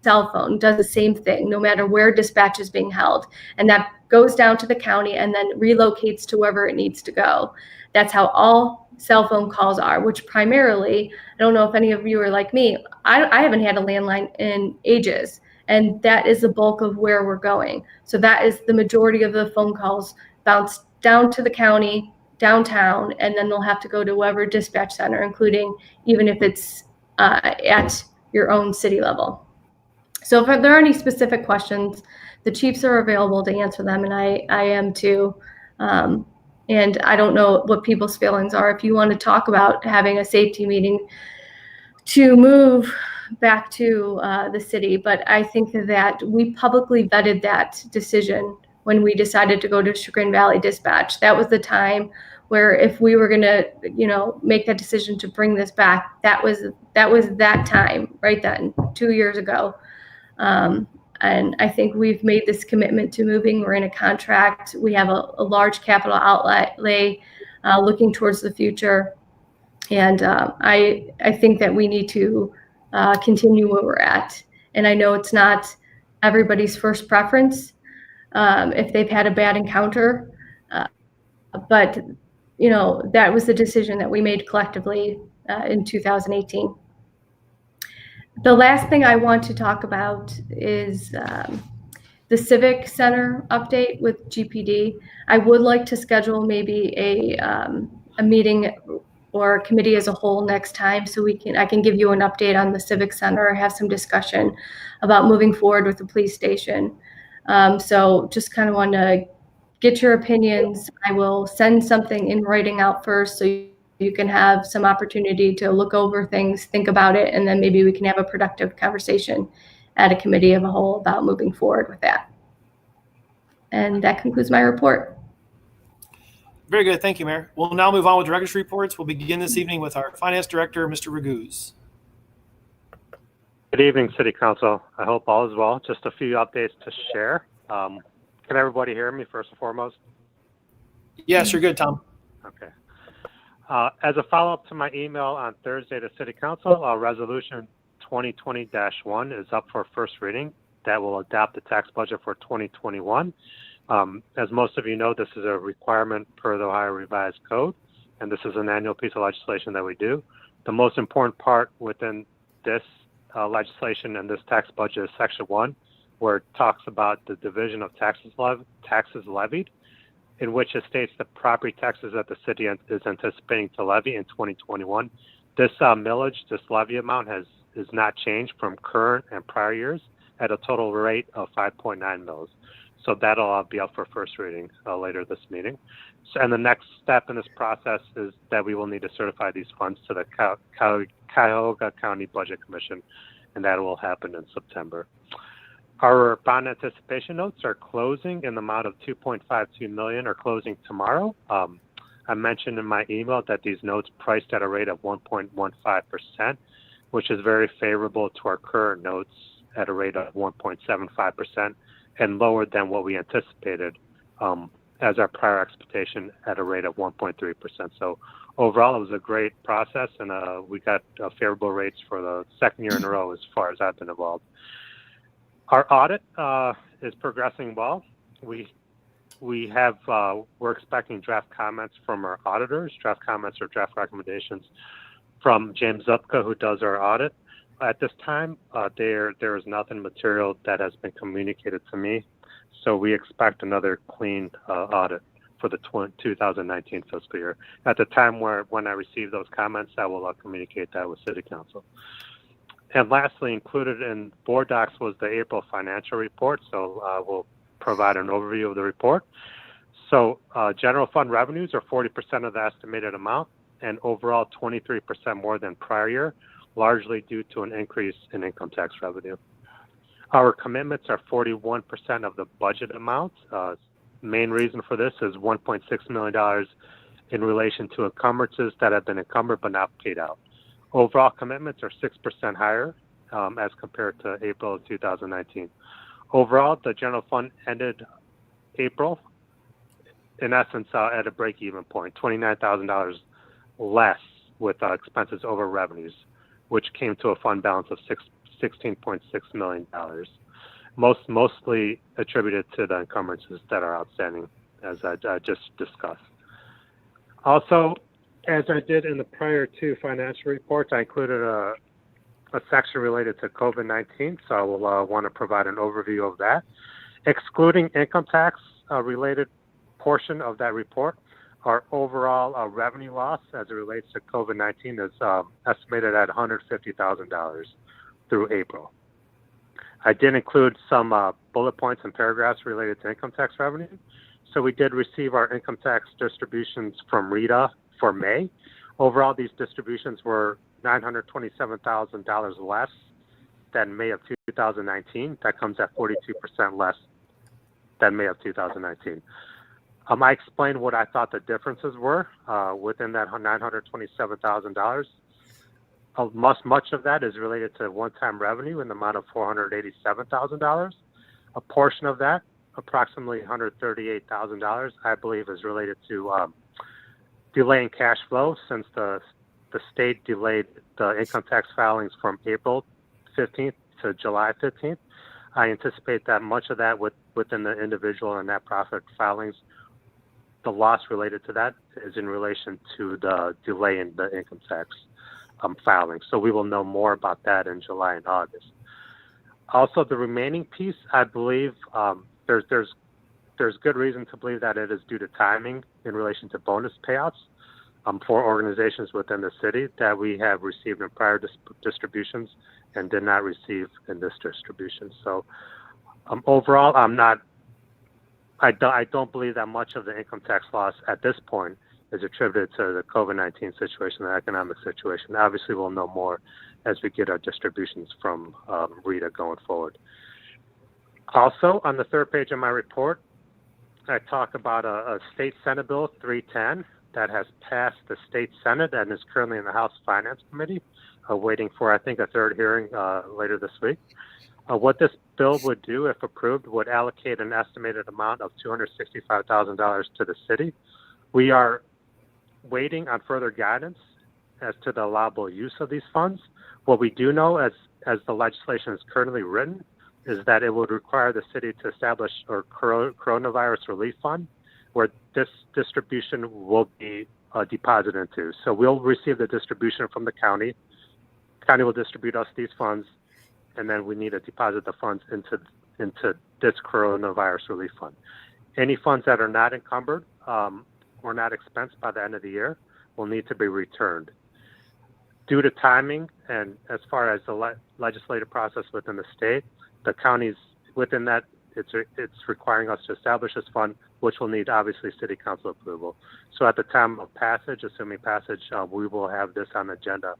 S10: cell phone does the same thing, no matter where dispatch is being held. And that goes down to the county and then relocates to wherever it needs to go. That's how all cell phone calls are, which primarily, I don't know if any of you are like me, I haven't had a landline in ages. And that is the bulk of where we're going. So that is the majority of the phone calls bounce down to the county, downtown, and then they'll have to go to whatever dispatch center, including even if it's at your own city level. So if there are any specific questions, the chiefs are available to answer them, and I am too. And I don't know what people's feelings are. If you want to talk about having a safety meeting to move back to the city, but I think that we publicly vetted that decision when we decided to go to Chagrin Valley Dispatch. That was the time where if we were going to, make that decision to bring this back, that was that time right then, 2 years ago. And I think we've made this commitment to moving. We're in a contract. We have a large capital outlay looking towards the future. And I think that we need to continue where we're at. And I know it's not everybody's first preference if they've had a bad encounter. But, that was the decision that we made collectively in 2018. The last thing I want to talk about is the Civic Center update with GPD. I would like to schedule maybe a meeting or committee as a whole next time so I can give you an update on the Civic Center, have some discussion about moving forward with the police station. So just kind of want to get your opinions. I will send something in writing out first so you can have some opportunity to look over things, think about it, and then maybe we can have a productive conversation at a committee of a whole about moving forward with that. And that concludes my report.
S1: Very good. Thank you, Mayor. We'll now move on with director's reports. We'll begin this evening with our Finance Director, Mr. Raguse.
S11: Good evening, City Council. I hope all is well. Just a few updates to share. Can everybody hear me first and foremost?
S1: Yes, you're good, Tom.
S11: Okay. As a follow-up to my email on Thursday to City Council, Resolution 2020-1 is up for first reading. That will adopt the tax budget for 2021. As most of you know, this is a requirement per the Ohio Revised Code, and this is an annual piece of legislation that we do. The most important part within this legislation and this tax budget is Section 1, where it talks about the division of taxes levied. in which it states the property taxes that the city is anticipating to levy in 2021. This millage, this levy amount is not changed from current and prior years at a total rate of 5.9 mils. So that'll be up for first reading later this meeting. So, and the next step in this process is that we will need to certify these funds to the Cuyahoga County Budget Commission, and that will happen in September. Our bond anticipation notes are closing in the amount of $2.52 million, are closing tomorrow. I mentioned in my email that these notes priced at a rate of 1.15%, which is very favorable to our current notes at a rate of 1.75% and lower than what we anticipated as our prior expectation at a rate of 1.3%. So overall, it was a great process, and we got favorable rates for the second year in a row as far as I've been involved. Our audit is progressing well. We're expecting draft comments from our auditors, draft comments or draft recommendations from James Zupka, who does our audit. At this time, there is nothing material that has been communicated to me, so we expect another clean audit for the 2019 fiscal year. At the time when I receive those comments, I will communicate that with City Council. And lastly, included in board docs was the April financial report, so we'll provide an overview of the report. So general fund revenues are 40% of the estimated amount, and overall 23% more than prior year, largely due to an increase in income tax revenue. Our commitments are 41% of the budget amount. Main reason for this is $1.6 million in relation to encumbrances that have been encumbered but not paid out. Overall commitments are 6% higher as compared to April of 2019. Overall, the general fund ended April, in essence, at a break-even point, $29,000 less with expenses over revenues, which came to a fund balance of $16.6 million, mostly attributed to the encumbrances that are outstanding, as I just discussed. Also, as I did in the prior two financial reports, I included a section related to COVID-19, so I will want to provide an overview of that. Excluding income tax related portion of that report, our overall revenue loss as it relates to COVID-19 is estimated at $150,000 through April. I did include some bullet points and paragraphs related to income tax revenue. So we did receive our income tax distributions from RETA for May. Overall, these distributions were $927,000 less than May of 2019. That comes at 42% less than May of 2019. I explained what I thought the differences were within that $927,000. Much of that is related to one-time revenue in the amount of $487,000. A portion of that, approximately $138,000, I believe is related to delaying cash flow since the state delayed the income tax filings from April 15th to July 15th. I anticipate that much of that within the individual and net profit filings, the loss related to that is in relation to the delay in the income tax filing. So we will know more about that in July and August. Also, the remaining piece, I believe there's good reason to believe that it is due to timing in relation to bonus payouts for organizations within the city that we have received in prior distributions and did not receive in this distribution. So overall, I don't believe that much of the income tax loss at this point is attributed to the COVID-19 situation, the economic situation. Obviously, we'll know more as we get our distributions from RETA going forward. Also, on the third page of my report, I talk about a state Senate Bill 310 that has passed the state Senate and is currently in the House Finance Committee, waiting for, I think, a third hearing later this week. What this bill would do, if approved, would allocate an estimated amount of $265,000 to the city. We are waiting on further guidance as to the allowable use of these funds. What we do know, as the legislation is currently written, is that it would require the city to establish a coronavirus relief fund where this distribution will be deposited into. So we'll receive the distribution from the county. The county will distribute us these funds, and then we need to deposit the funds into this coronavirus relief fund. Any funds that are not encumbered or not expensed by the end of the year will need to be returned. Due to timing and as far as the legislative process within the state, the counties within that, it's requiring us to establish this fund, which will need obviously city council approval. So at the time of passage, assuming passage, we will have this on the agenda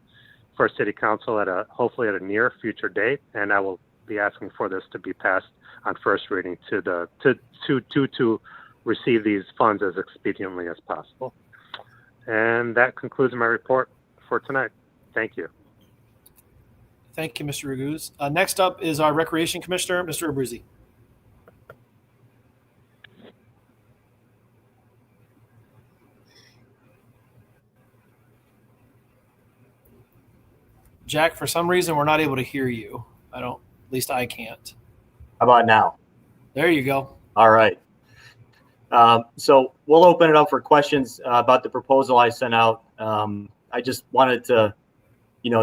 S11: for city council hopefully at a near future date, and I will be asking for this to be passed on first reading to receive these funds as expediently as possible. And that concludes my report for tonight. Thank you.
S1: Thank you, Mr. Raguse. Next up is our Recreation Commissioner, Mr. Abruzzi. Jack, for some reason, we're not able to hear you. At least I can't.
S12: How about now?
S1: There you go.
S12: All right. So we'll open it up for questions about the proposal I sent out. I just wanted to,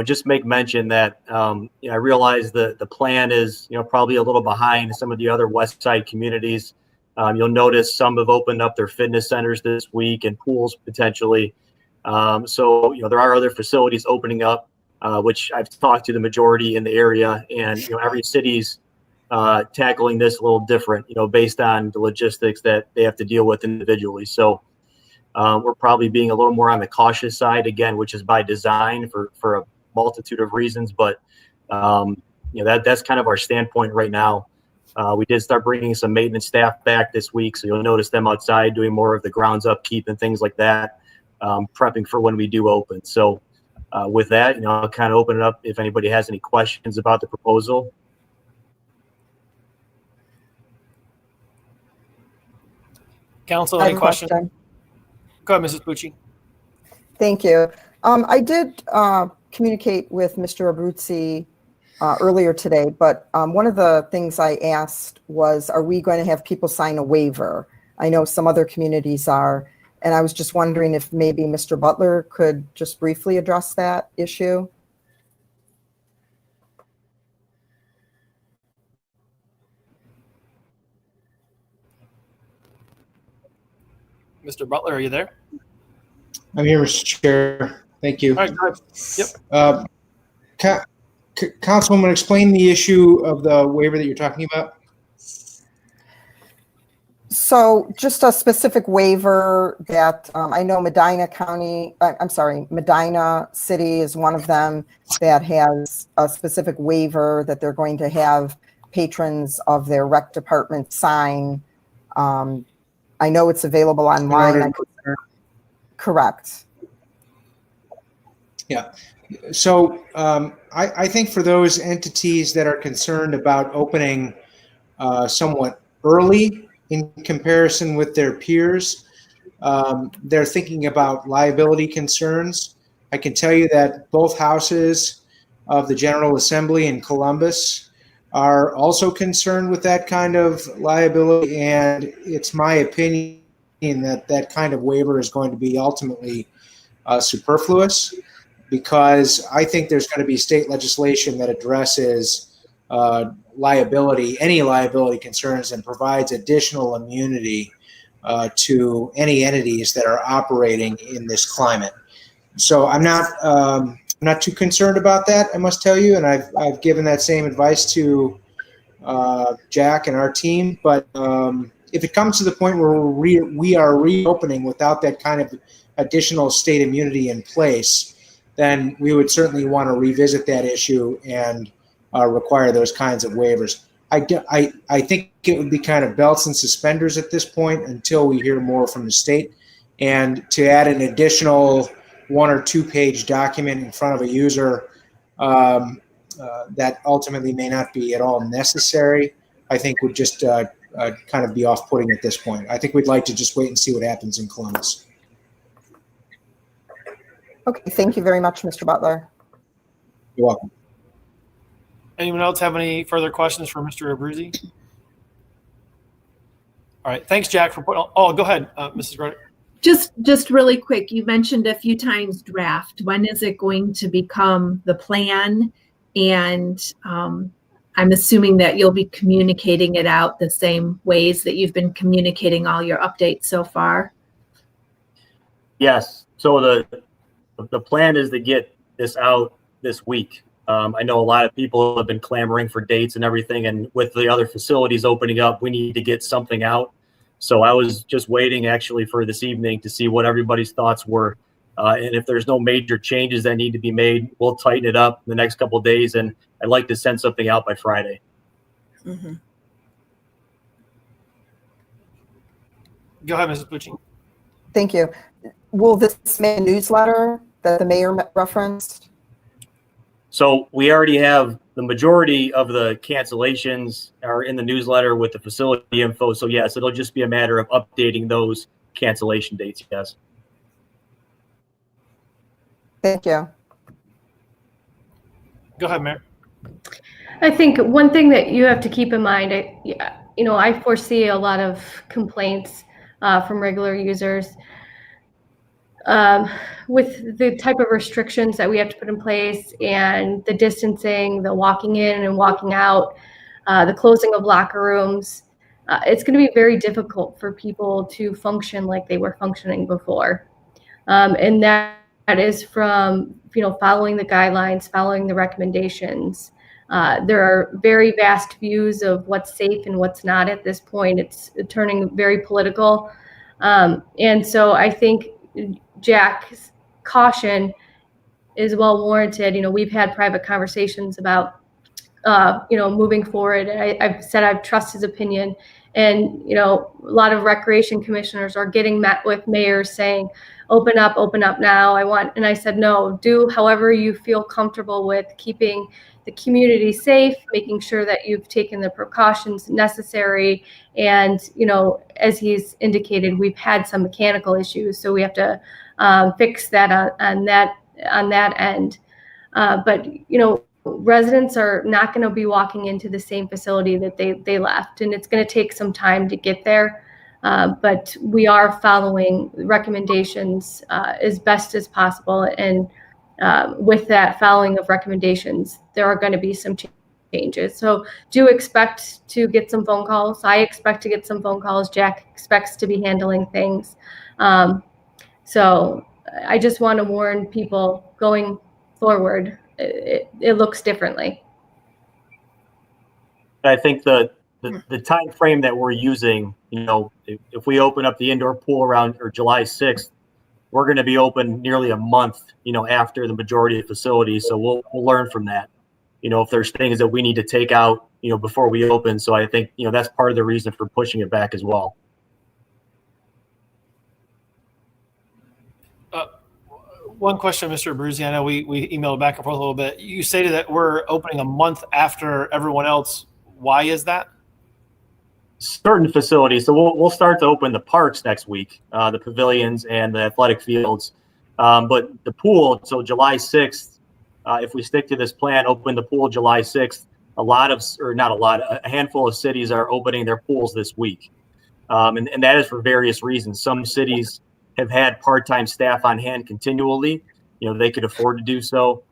S12: just make mention that, I realize the plan is, probably a little behind some of the other West Side communities. You'll notice some have opened up their fitness centers this week and pools potentially. So, there are other facilities opening up, which I've talked to the majority in the area, and, every city's tackling this a little different, based on the logistics that they have to deal with individually. So we're probably being a little more on the cautious side again, which is by design for a multitude of reasons. But, that's kind of our standpoint right now. We did start bringing some maintenance staff back this week. So you'll notice them outside doing more of the grounds upkeep and things like that, prepping for when we do open. So with that, I'll kind of open it up if anybody has any questions about the proposal.
S1: Council,
S8: I
S1: any
S8: have a
S1: questions?
S8: question.
S1: Go ahead, Mrs. Pucci.
S8: Thank you. I did communicate with Mr. Abruzzi earlier today, but one of the things I asked was, are we going to have people sign a waiver? I know some other communities are, and I was just wondering if maybe Mr. Butler could just briefly address that issue.
S1: Mr. Butler, are you there?
S13: I'm here, Mr. Chair. Thank you.
S1: All right, go ahead. Yep.
S13: Councilwoman, explain the issue of the waiver that you're talking about.
S8: So just a specific waiver that I know Medina City is one of them that has a specific waiver that they're going to have patrons of their rec department sign. I know it's available online. Correct.
S13: Yeah. So I think for those entities that are concerned about opening somewhat early in comparison with their peers, they're thinking about liability concerns. I can tell you that both houses of the General Assembly in Columbus are also concerned with that kind of liability, and it's my opinion that that kind of waiver is going to be ultimately superfluous, because I think there's going to be state legislation that addresses liability, any liability concerns, and provides additional immunity to any entities that are operating in this climate. So I'm not too concerned about that, I must tell you, and I've given that same advice to Jack and our team. But if it comes to the point where we are reopening without that kind of additional state immunity in place, then we would certainly want to revisit that issue and require those kinds of waivers. I think it would be kind of belts and suspenders at this point until we hear more from the state. And to add an additional 1 or 2 page document in front of a user that ultimately may not be at all necessary, I think would just kind of be off-putting at this point. I think we'd like to just wait and see what happens in Columbus.
S8: Okay, thank you very much, Mr. Butler.
S13: You're welcome.
S1: Anyone else have any further questions for Mr. Abruzzi? All right, thanks, Jack, for putting. Oh, go ahead, Mrs. Grodick.
S3: Just really quick, you mentioned a few times draft. When is it going to become the plan? And I'm assuming that you'll be communicating it out the same ways that you've been communicating all your updates so far.
S12: Yes. So the plan is to get this out this week. I know a lot of people have been clamoring for dates and everything, and with the other facilities opening up, we need to get something out. So I was just waiting actually for this evening to see what everybody's thoughts were. And if there's no major changes that need to be made, we'll tighten it up in the next couple of days. And I'd like to send something out by Friday.
S9: Mm-hmm.
S1: Go ahead, Mrs. Pucci.
S8: Thank you. Will this make a newsletter that the mayor referenced?
S12: So we already have the majority of the cancellations are in the newsletter with the facility info. So yes, it'll just be a matter of updating those cancellation dates. Yes.
S8: Thank you.
S1: Go ahead, Mayor.
S10: I think one thing that you have to keep in mind, I foresee a lot of complaints from regular users with the type of restrictions that we have to put in place and the distancing, the walking in and walking out, the closing of locker rooms. It's going to be very difficult for people to function like they were functioning before. And that is from, following the guidelines, following the recommendations. There are very vast views of what's safe and what's not at this point. It's turning very political. And so I think Jack's caution is well warranted. We've had private conversations about, moving forward. I've said I trust his opinion. And, a lot of recreation commissioners are getting met with mayors saying, open up now. And I said, no, do however you feel comfortable with, keeping the community safe, making sure that you've taken the precautions necessary. And, as he's indicated, we've had some mechanical issues, so we have to fix that on that end. But, residents are not going to be walking into the same facility that they left, and it's going to take some time to get there. But we are following recommendations as best as possible. And with that following of recommendations, there are going to be some changes. So do expect to get some phone calls. I expect to get some phone calls. Jack expects to be handling things. So I just want to warn people going forward, it looks differently.
S12: I think the time frame that we're using, if we open up the indoor pool around July 6th, we're going to be open nearly a month, after the majority of facilities. So we'll learn from that. If there's things that we need to take out, before we open. So I think, that's part of the reason for pushing it back as well.
S1: One question, Mr. Abruzzi. I know we emailed back and forth a little bit. You stated that we're opening a month after everyone else. Why is that?
S12: Certain facilities. So we'll start to open the parks next week, the pavilions and the athletic fields. But the pool, so July 6th, if we stick to this plan, open the pool July 6th, a handful of cities are opening their pools this week. And that is for various reasons. Some cities have had part-time staff on hand continually. They could afford to do so,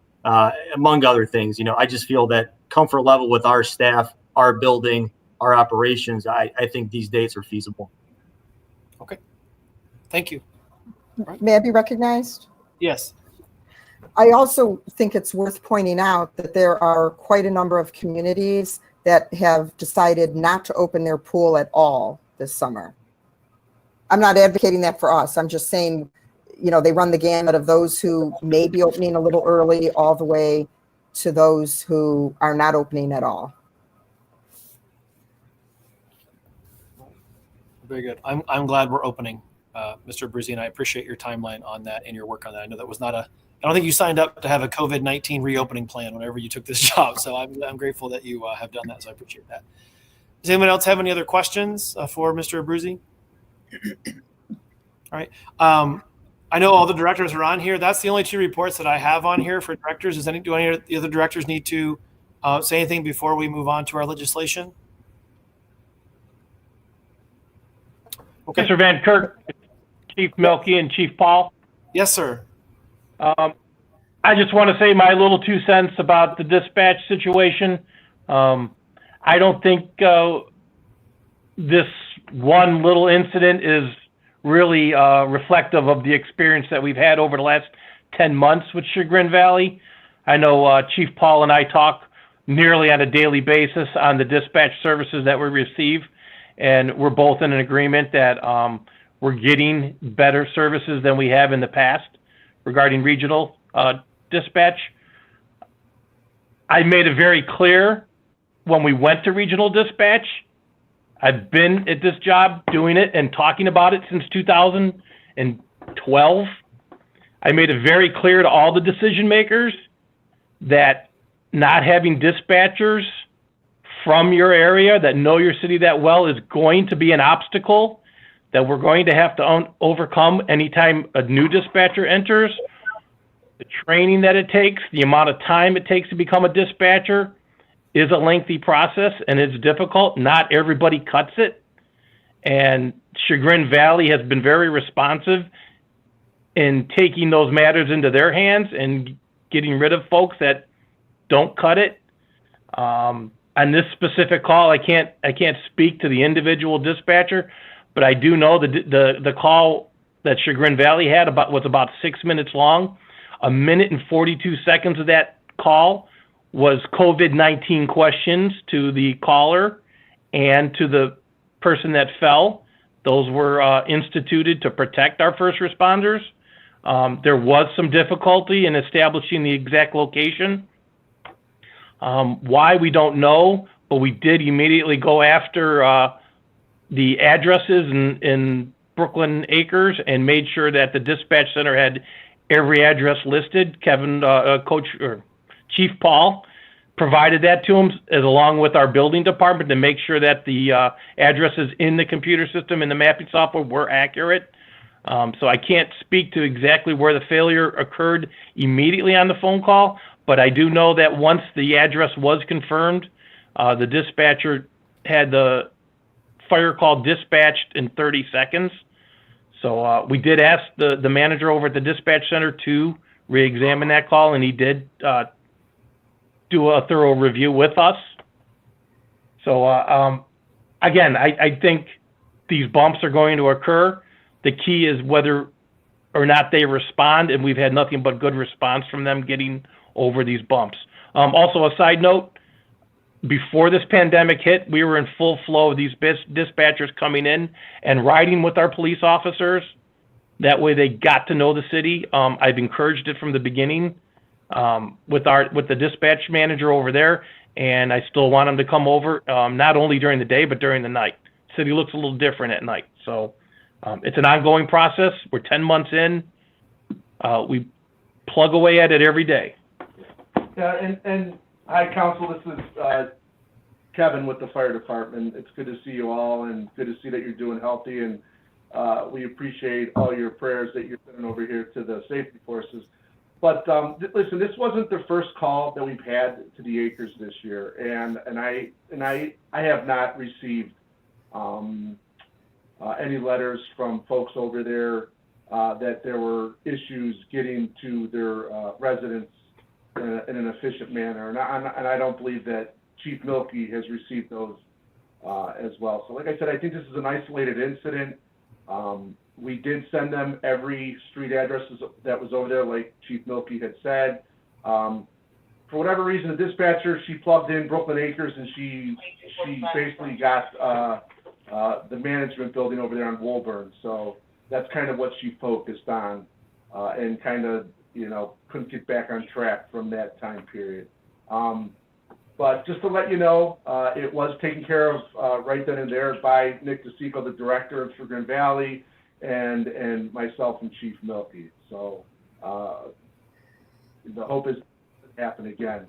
S12: among other things. I just feel that comfort level with our staff, our building, our operations, I think these dates are feasible.
S1: Okay. Thank you.
S8: May I be recognized?
S1: Yes.
S8: I also think it's worth pointing out that there are quite a number of communities that have decided not to open their pool at all this summer. I'm not advocating that for us. I'm just saying, they run the gamut of those who may be opening a little early all the way to those who are not opening at all.
S1: Very good. I'm glad we're opening, Mr. Abruzzi, and I appreciate your timeline on that and your work on that. I know that was not I don't think you signed up to have a COVID-19 reopening plan whenever you took this job. So I'm grateful that you have done that. So I appreciate that. Does anyone else have any other questions for Mr. Abruzzi? All right. I know all the directors are on here. That's the only two reports that I have on here for directors. Do any of the other directors need to say anything before we move on to our legislation? Okay.
S14: Mr. Van Kirk, Chief Melky, and Chief Paul.
S1: Yes, sir.
S14: I just want to say my little 2 cents about the dispatch situation. I don't think this one little incident is really reflective of the experience that we've had over the last 10 months with Chagrin Valley. I know Chief Paul and I talk nearly on a daily basis on the dispatch services that we receive, and we're both in an agreement that we're getting better services than we have in the past regarding regional dispatch. I made it very clear when we went to regional dispatch. I've been at this job doing it and talking about it since 2012. I made it very clear to all the decision makers that not having dispatchers from your area that know your city that well is going to be an obstacle that we're going to have to overcome anytime a new dispatcher enters. The training that it takes, the amount of time it takes to become a dispatcher is a lengthy process and it's difficult. Not everybody cuts it. And Chagrin Valley has been very responsive in taking those matters into their hands and getting rid of folks that don't cut it. On this specific call, I can't speak to the individual dispatcher, but I do know the call that Chagrin Valley had was about 6 minutes long. 1 minute and 42 seconds of that call was COVID-19 questions to the caller and to the person that fell. Those were instituted to protect our first responders. There was some difficulty in establishing the exact location. Why, we don't know, but we did immediately go after the addresses in Brooklyn Acres and made sure that the dispatch center had every address listed. Chief Paul provided that to him, as along with our building department, to make sure that the addresses in the computer system and the mapping software were accurate. So I can't speak to exactly where the failure occurred immediately on the phone call, but I do know that once the address was confirmed, the dispatcher had the fire call dispatched in 30 seconds. So we did ask the manager over at the dispatch center to re-examine that call, and he did do a thorough review with us. So again, I think these bumps are going to occur. The key is whether or not they respond, and we've had nothing but good response from them getting over these bumps. Also, a side note, before this pandemic hit, we were in full flow of these dispatchers coming in and riding with our police officers. That way they got to know the city. I've encouraged it from the beginning with the dispatch manager over there, and I still want them to come over, not only during the day, but during the night. City looks a little different at night. So it's an ongoing process. We're 10 months in. We plug away at it every day.
S15: Yeah, and hi, Council. This is Kevin with the fire department. It's good to see you all, and good to see that you're doing healthy. And we appreciate all your prayers that you're sending over here to the safety forces. But listen, this wasn't the first call that we've had to the Acres this year, and I have not received any letters from folks over there that there were issues getting to their residents in an efficient manner, and I don't believe that Chief Milkey has received those as well. So like I said, I think this is an isolated incident. We did send them every street address that was over there, like Chief Milkey had said. For whatever reason, the dispatcher, she plugged in Brooklyn Acres, and she basically got the management building over there on Woburn. So that's kind of what she focused on, and kind of, couldn't get back on track from that time period. But just to let you know, it was taken care of right then and there by Nick DeSico, the director of Chagrin Valley, and myself and Chief Milkey. So the hope is to happen again.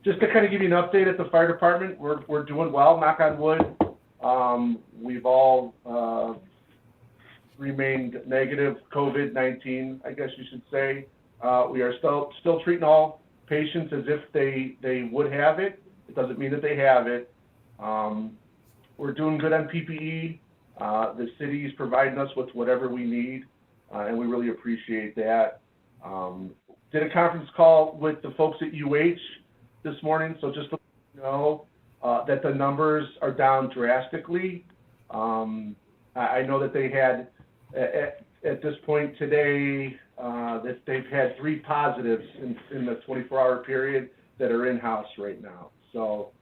S15: Just to kind of give you an update at the fire department, we're doing well, knock on wood. We've all remained negative COVID-19, I guess you should say. We are still treating all patients as if they would have it. It doesn't mean that they have it. We're doing good on PPE. The city is providing us with whatever we need, and we really appreciate that. Did a conference call with the folks at UH this morning, so just to know that the numbers are down drastically. I know that they had, at this point today, that they've had 3 positives in the 24-hour period that are in-house right now. So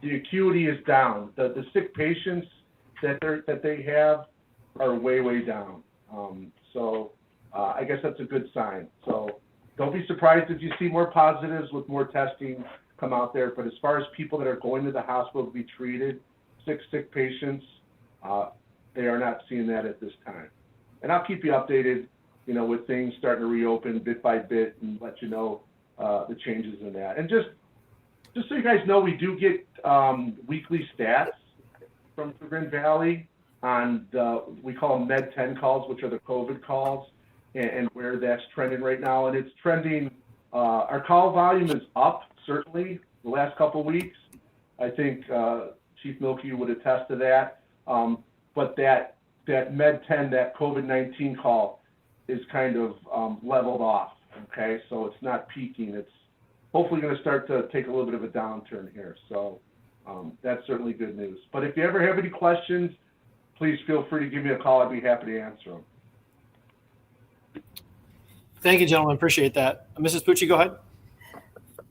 S15: the acuity is down. The sick patients that they have are way down. So I guess that's a good sign. So don't be surprised if you see more positives with more testing come out there. But as far as people that are going to the hospital to be treated, sick patients, they are not seeing that at this time. And I'll keep you updated, you know, with things starting to reopen bit by bit and let you know the changes in that. And just so you guys know, we do get weekly stats from Chagrin Valley on we call them Med 10 calls, which are the COVID calls, and where that's trending right now. And it's trending, our call volume is up, certainly, the last couple of weeks. I think Chief Milkey would attest to that. But that Med 10, that COVID-19 call is kind of leveled off, okay? So it's not peaking. It's hopefully going to start to take a little bit of a downturn here. So that's certainly good news. But if you ever have any questions, please feel free to give me a call. I'd be happy to answer them.
S1: Thank you, gentlemen. Appreciate that. Mrs. Pucci, go ahead.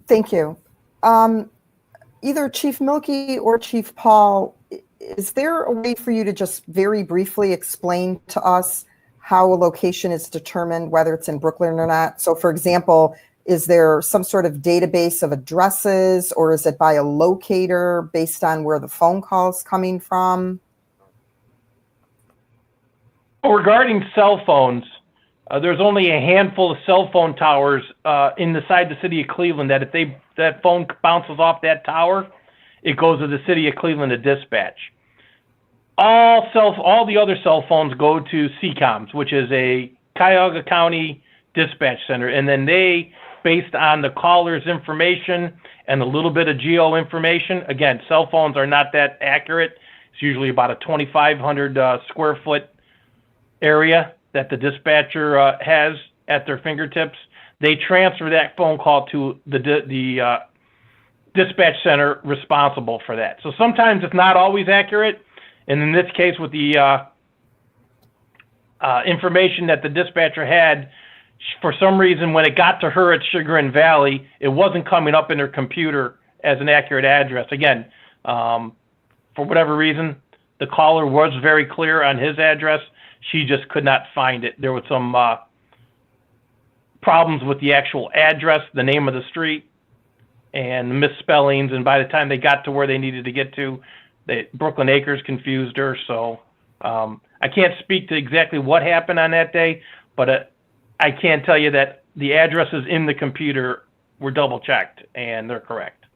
S8: Thank you. Either Chief Milkey or Chief Paul, is there a way for you to just very briefly explain to us how a location is determined, whether it's in Brooklyn or not? So, for example, is there some sort of database of addresses, or is it by a locator based on where the phone call is coming from?
S14: Regarding cell phones, there's only a handful of cell phone towers inside the city of Cleveland that if that phone bounces off that tower, it goes to the city of Cleveland to dispatch. All the other cell phones go to CCOMS, which is a Cuyahoga County dispatch center, and then they, based on the caller's information and a little bit of geo information, again, cell phones are not that accurate. It's usually about a 2,500 square foot area that the dispatcher has at their fingertips. They transfer that phone call to the dispatch center responsible for that. So sometimes it's not always accurate. And in this case, with the information that the dispatcher had, for some reason, when it got to her at Chagrin Valley, it wasn't coming up in her computer as an accurate address. Again, for whatever reason, the caller was very clear on his address. She just could not find it. There was some problems with the actual address, the name of the street, and misspellings. And by the time they got to where they needed to get to, Brooklyn Acres confused her. So I can't speak to exactly what happened on that day, but I can tell you that the addresses in the computer were double checked and they're correct.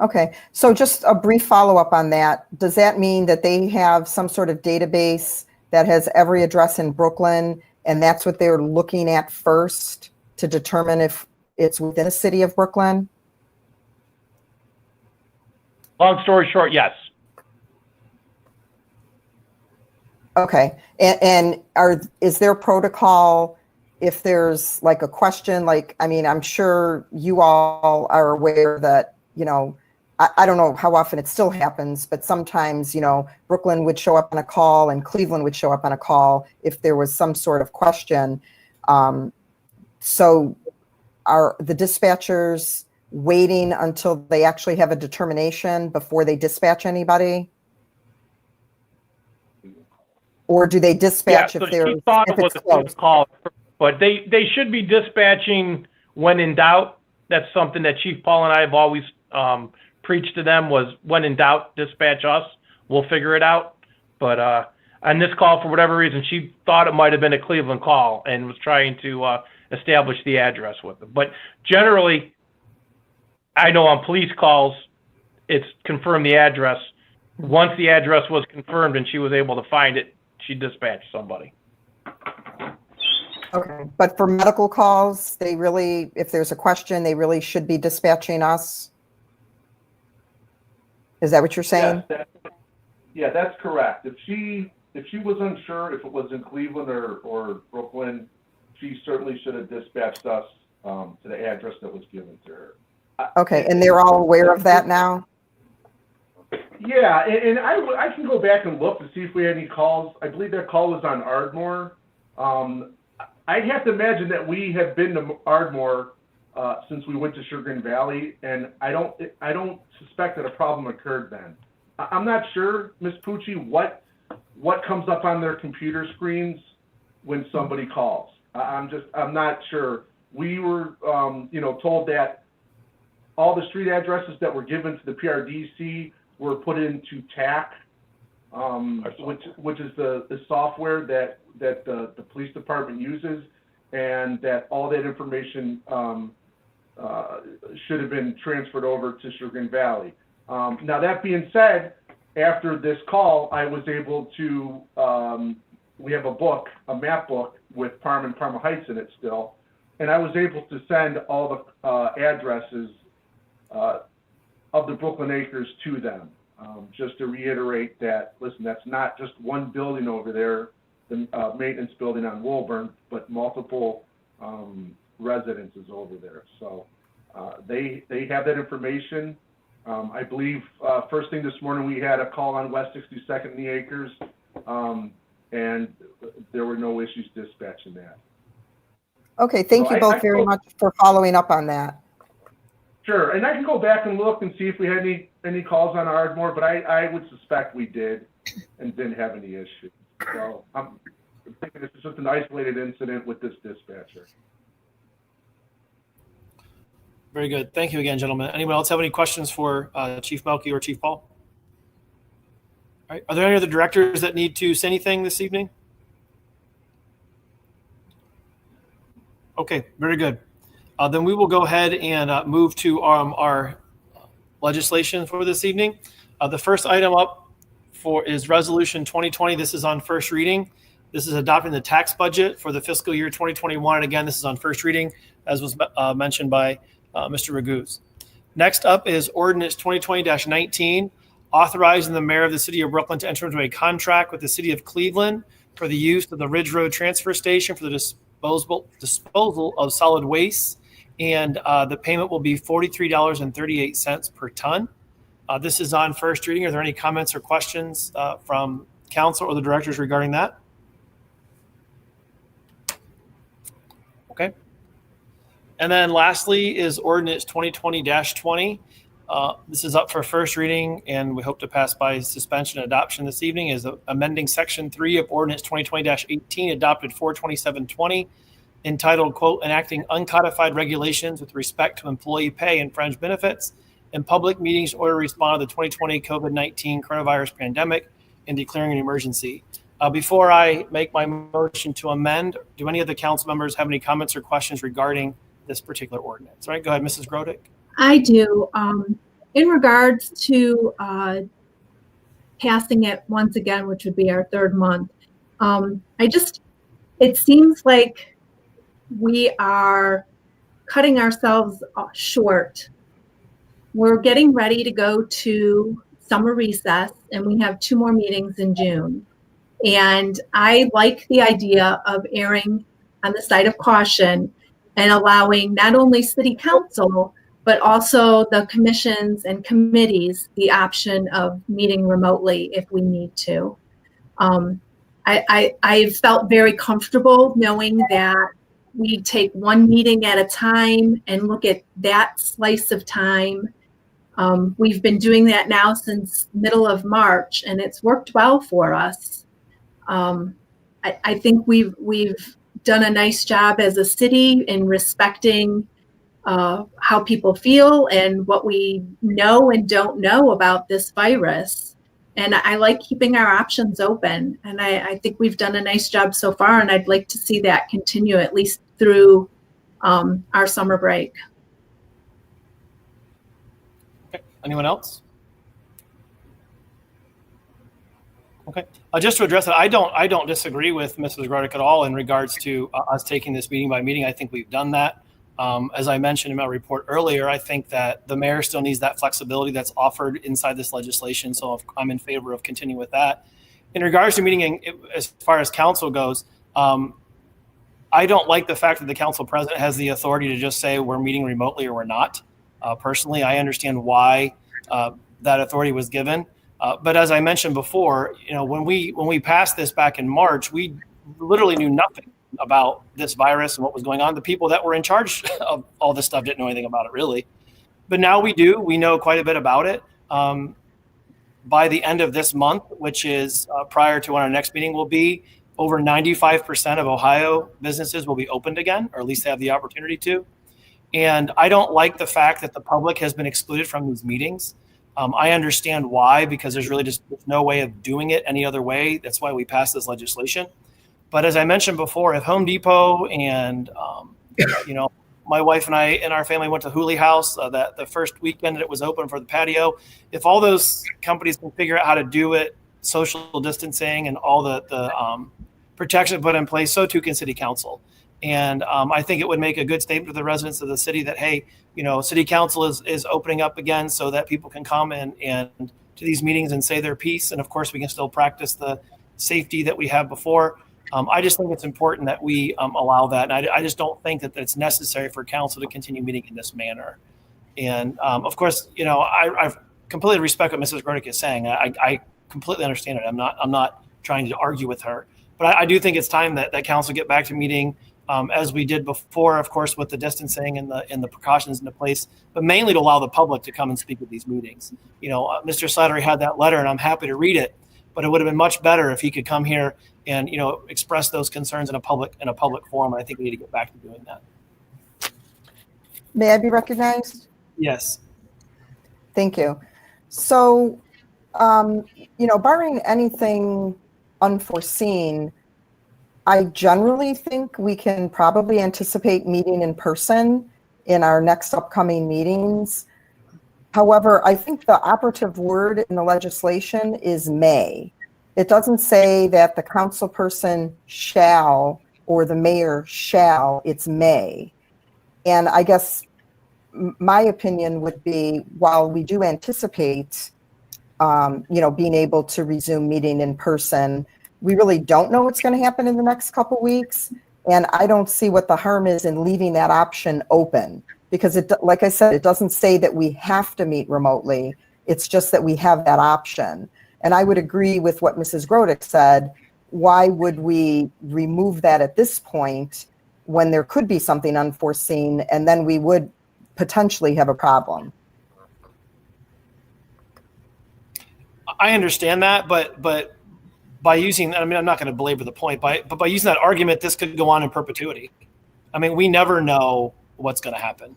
S8: Okay, so just a brief follow-up on that. Does that mean that they have some sort of database that has every address in Brooklyn, and that's what they're looking at first to determine if it's within a city of Brooklyn?
S14: Long story short, yes.
S8: Okay, and is there protocol if there's like a question, like, I mean, I'm sure you all are aware that, you know, I don't know how often it still happens, but sometimes, you know, Brooklyn would show up on a call and Cleveland would show up on a call if there was some sort of question. So are the dispatchers waiting until they actually have a determination before they dispatch anybody? Or do they dispatch if they're,
S14: she thought
S8: if
S14: it was
S8: it's
S14: a close
S8: close?
S14: call, but they should be dispatching when in doubt. That's something that Chief Paul and I have always preached to them, was when in doubt, dispatch us. We'll figure it out. But on this call, for whatever reason, she thought it might have been a Cleveland call and was trying to establish the address with them. But generally, I know on police calls, it's confirm the address. Once the address was confirmed and she was able to find it, she dispatched somebody.
S8: Okay, but for medical calls, they really, if there's a question, they really should be dispatching us? Is that what you're saying?
S15: Yes, that's correct. If she was unsure if it was in Cleveland or Brooklyn, she certainly should have dispatched us to the address that was given to her.
S8: Okay, and they're all aware of that now?
S15: Yeah, and I can go back and look to see if we had any calls. I believe that call was on Ardmore. I'd have to imagine that we have been to Ardmore since we went to Sugar Green Valley, and I don't suspect that a problem occurred then. I'm not sure, Ms. Pucci, what comes up on their computer screens when somebody calls. I'm not sure. We were, told that all the street addresses that were given to the PRDC were put into TAC, which is the software that the police department uses, and that all that information should have been transferred over to Sugar Green Valley. Now, that being said, after this call, I was able to, we have a map book with Parma and Parma Heights in it still, and I was able to send all the addresses of the Brooklyn Acres to them, just to reiterate that, listen, that's not just one building over there, the maintenance building on Woburn, but multiple residences over there. So they have that information. I believe first thing this morning we had a call on West 62nd and the Acres, and there were no issues dispatching that.
S8: Okay, thank you both very much for following up on that.
S15: Sure, and I can go back and look and see if we had any calls on Ardmore, but I would suspect we did and didn't have any issues. So I'm thinking this is just an isolated incident with this dispatcher.
S1: Very good. Thank you again, gentlemen. Anyone else have any questions for Chief Melky or Chief Paul? All right. Are there any other directors that need to say anything this evening? Okay, very good. Then we will go ahead and move to our legislation for this evening. The first item up is Resolution 2020. This is on first reading. This is adopting the tax budget for the fiscal year 2021. And again, this is on first reading, as was mentioned by Mr. Raguse. Next up is Ordinance 2020-19, authorizing the mayor of the city of Brooklyn to enter into a contract with the city of Cleveland for the use of the Ridge Road Transfer Station for the disposal of solid waste. And the payment will be $43.38 per ton. This is on first reading. Are there any comments or questions from council or the directors regarding that? Okay. And then lastly is Ordinance 2020-20. This is up for first reading, and we hope to pass by suspension and adoption this evening, is amending Section 3 of Ordinance 2020-18, adopted 4/27/20, entitled, quote, enacting uncodified regulations with respect to employee pay and fringe benefits in public meetings in order to respond to the 2020 COVID-19 coronavirus pandemic and declaring an emergency. Before I make my motion to amend, do any of the council members have any comments or questions regarding this particular ordinance? All right, go ahead, Mrs. Grodick.
S3: I do. In regards to passing it once again, which would be our third month, it seems like we are cutting ourselves short. We're getting ready to go to summer recess, and we have 2 more meetings in June. And I like the idea of erring on the side of caution and allowing not only city council, but also the commissions and committees the option of meeting remotely if we need to. I felt very comfortable knowing that we take one meeting at a time and look at that slice of time. We've been doing that now since middle of March, and it's worked well for us. I think we've done a nice job as a city in respecting how people feel and what we know and don't know about this virus. And I like keeping our options open. And I think we've done a nice job so far, and I'd like to see that continue at least through our summer break.
S1: Okay. Anyone else? Okay. Just to address it, I don't disagree with Mrs. Grodick at all in regards to us taking this meeting by meeting. I think we've done that. As I mentioned in my report earlier, I think that the mayor still needs that flexibility that's offered inside this legislation. So I'm in favor of continuing with that. In regards to meeting, as far as council goes, I don't like the fact that the council president has the authority to just say we're meeting remotely or we're not. Personally, I understand why that authority was given. But as I mentioned before, when we passed this back in March, we literally knew nothing about this virus and what was going on. The people that were in charge of all this stuff didn't know anything about it, really. But now we do. We know quite a bit about it. By the end of this month, which is prior to when our next meeting will be, over 95% of Ohio businesses will be opened again, or at least they have the opportunity to. And I don't like the fact that the public has been excluded from these meetings. I understand why, because there's no way of doing it any other way. That's why we passed this legislation. But as I mentioned before, if Home Depot and, my wife and I and our family went to Hooley House that the first weekend that it was open for the patio, if all those companies can figure out how to do it, social distancing and all the protection put in place, so too can City Council. And I think it would make a good statement to the residents of the city that, hey, City Council is opening up again so that people can come and to these meetings and say their piece. And of course, we can still practice the safety that we have before. I just think it's important that we allow that. And I just don't think that it's necessary for council to continue meeting in this manner. And of course, I completely respect what Mrs. Grodik is saying. I completely understand it. I'm not trying to argue with her, but I do think it's time that council get back to meeting as we did before, of course, with the distancing and the precautions into place, but mainly to allow the public to come and speak at these meetings. Mr. Slattery had that letter, and I'm happy to read it, but it would have been much better if he could come here and express those concerns in a public forum. And I think we need to get back to doing that.
S8: May I be recognized?
S1: Yes.
S8: Thank you. So, barring anything unforeseen, I generally think we can probably anticipate meeting in person in our next upcoming meetings. However, I think the operative word in the legislation is may. It doesn't say that the council person shall or the mayor shall, it's may. And I guess my opinion would be, while we do anticipate, being able to resume meeting in person, we really don't know what's going to happen in the next couple weeks. And I don't see what the harm is in leaving that option open, because like I said, it doesn't say that we have to meet remotely. It's just that we have that option. And I would agree with what Mrs. Grodik said. Why would we remove that at this point when there could be something unforeseen, and then we would potentially have a problem?
S1: I understand that, but by using, I'm not going to belabor the point, but by using that argument, this could go on in perpetuity. We never know what's going to happen.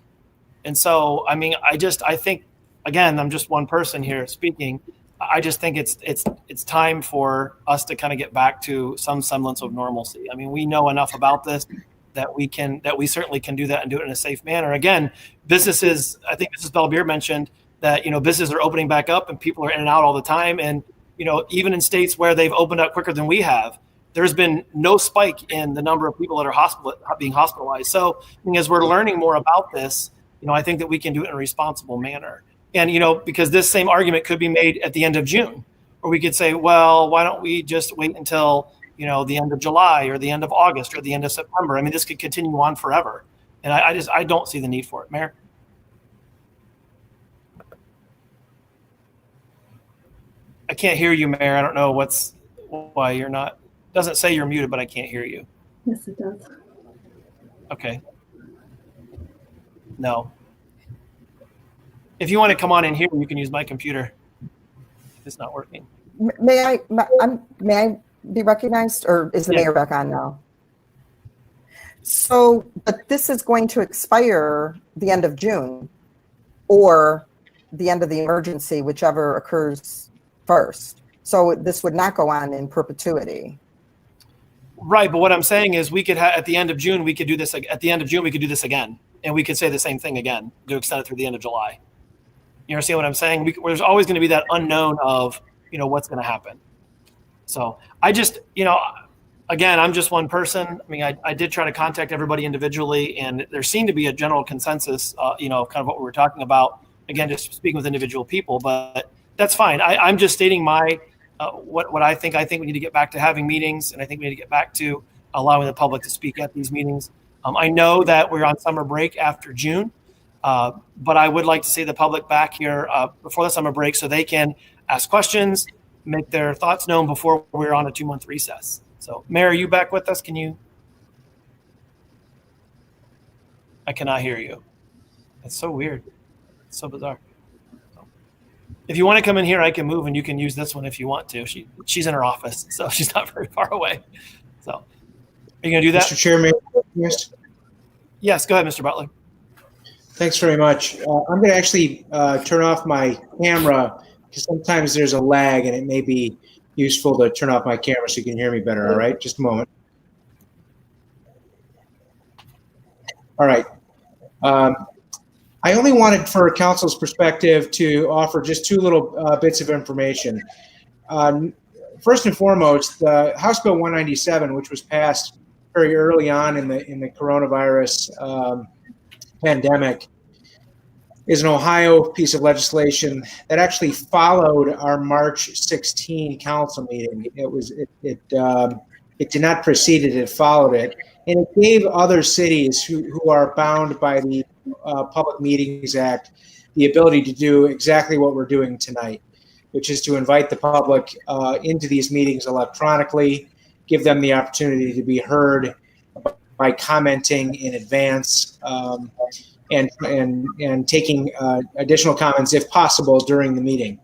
S1: And so, I think, again, I'm just one person here speaking. I just think it's time for us to kind of get back to some semblance of normalcy. We know enough about this that we certainly can do that and do it in a safe manner. Again, businesses, I think Mrs. Belbeer mentioned that, businesses are opening back up and people are in and out all the time. And, even in states where they've opened up quicker than we have, there's been no spike in the number of people that are being hospitalized. So as we're learning more about this, I think that we can do it in a responsible manner. And, because this same argument could be made at the end of June, or we could say, well, why don't we just wait until, the end of July or the end of August or the end of September? This could continue on forever. And I don't see the need for it. Mayor? I can't hear you, Mayor. I don't know why you're not. Doesn't say you're muted, but I can't hear you.
S5: Yes, it does.
S1: Okay. No. If you want to come on in here, you can use my computer. If it's not working.
S8: May I be recognized, or is the mayor back on now? So, but this is going to expire the end of June, or the end of the emergency, whichever occurs first. So this would not go on in perpetuity.
S1: Right, but what I'm saying is we could at the end of June, we could do this. At the end of June, we could do this again, and we could say the same thing again to extend it through the end of July. You understand what I'm saying? There's always going to be that unknown of, what's going to happen. So I just, again, I'm just one person. I did try to contact everybody individually, and there seemed to be a general consensus, kind of what we were talking about. Again, just speaking with individual people, but that's fine. I'm just stating my what I think. I think we need to get back to having meetings, and I think we need to get back to allowing the public to speak at these meetings. I know that we're on summer break after June, But I would like to see the public back here before the summer break so they can ask questions, make their thoughts known before we're on a 2-month recess. So, Mayor, are you back with us? Can you? I cannot hear you. It's so weird. It's so bizarre. So, if you want to come in here, I can move and you can use this one if you want to. She's in her office, so she's not very far away. So, are you going to do that?
S13: Mr. Chairman, yes.
S1: Yes, go ahead, Mr. Butler.
S13: Thanks very much. I'm going to actually turn off my camera because sometimes there's a lag and it may be useful to turn off my camera so you can hear me better. All right, just a moment. All right. I only wanted, for council's perspective, to offer just two little bits of information. First and foremost, House Bill 197, which was passed very early on in the coronavirus pandemic, is an Ohio piece of legislation that actually followed our March 16 council meeting. It did not precede it; it followed it, and it gave other cities who are bound by the Public Meetings Act the ability to do exactly what we're doing tonight, which is to invite the public into these meetings electronically, give them the opportunity to be heard by commenting in advance, and taking additional comments if possible during the meeting.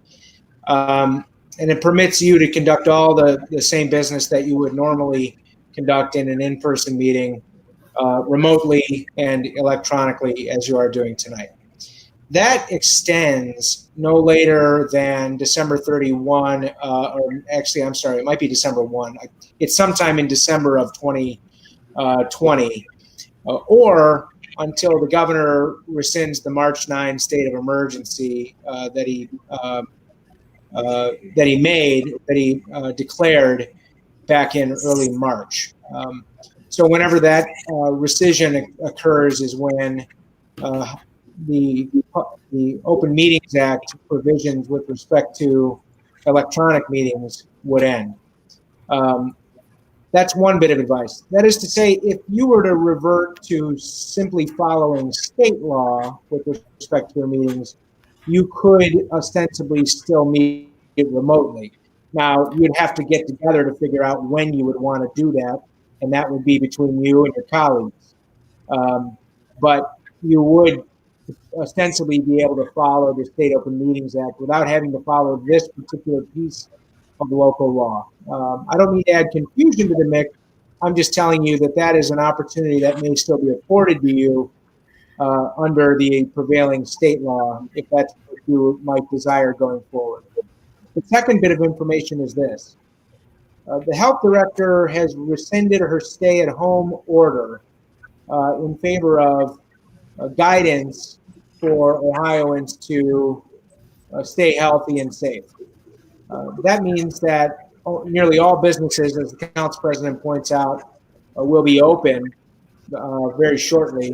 S13: And it permits you to conduct all the same business that you would normally conduct in an in-person meeting remotely and electronically as you are doing tonight. That extends no later than December 31, or actually, I'm sorry, it might be December 1. It's sometime in December of 2020, or until the governor rescinds the March 9 state of emergency that he declared back in early March. So whenever that rescission occurs is when the Open Meetings Act provisions with respect to electronic meetings would end. That's one bit of advice. That is to say, if you were to revert to simply following state law with respect to your meetings, you could ostensibly still meet remotely. Now, you'd have to get together to figure out when you would want to do that, and that would be between you and your colleagues. But you would ostensibly be able to follow the State Open Meetings Act without having to follow this particular piece of local law. I don't mean to add confusion to the mix. I'm just telling you that that is an opportunity that may still be afforded to you under the prevailing state law, if that's what you might desire going forward. The second bit of information is this. The health director has rescinded her stay-at-home order in favor of guidance for Ohioans to stay healthy and safe. That means that nearly all businesses, as the council president points out, will be open very shortly.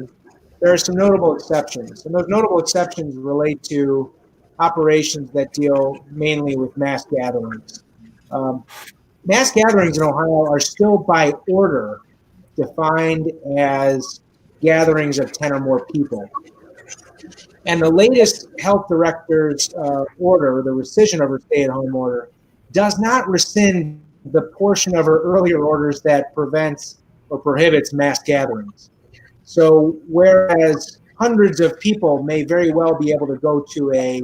S13: There are some notable exceptions, and those notable exceptions relate to operations that deal mainly with mass gatherings. Mass gatherings in Ohio are still by order defined as gatherings of 10 or more people. And the latest health director's order, the rescission of her stay-at-home order, does not rescind the portion of her earlier orders that prevents or prohibits mass gatherings. So whereas hundreds of people may very well be able to go to a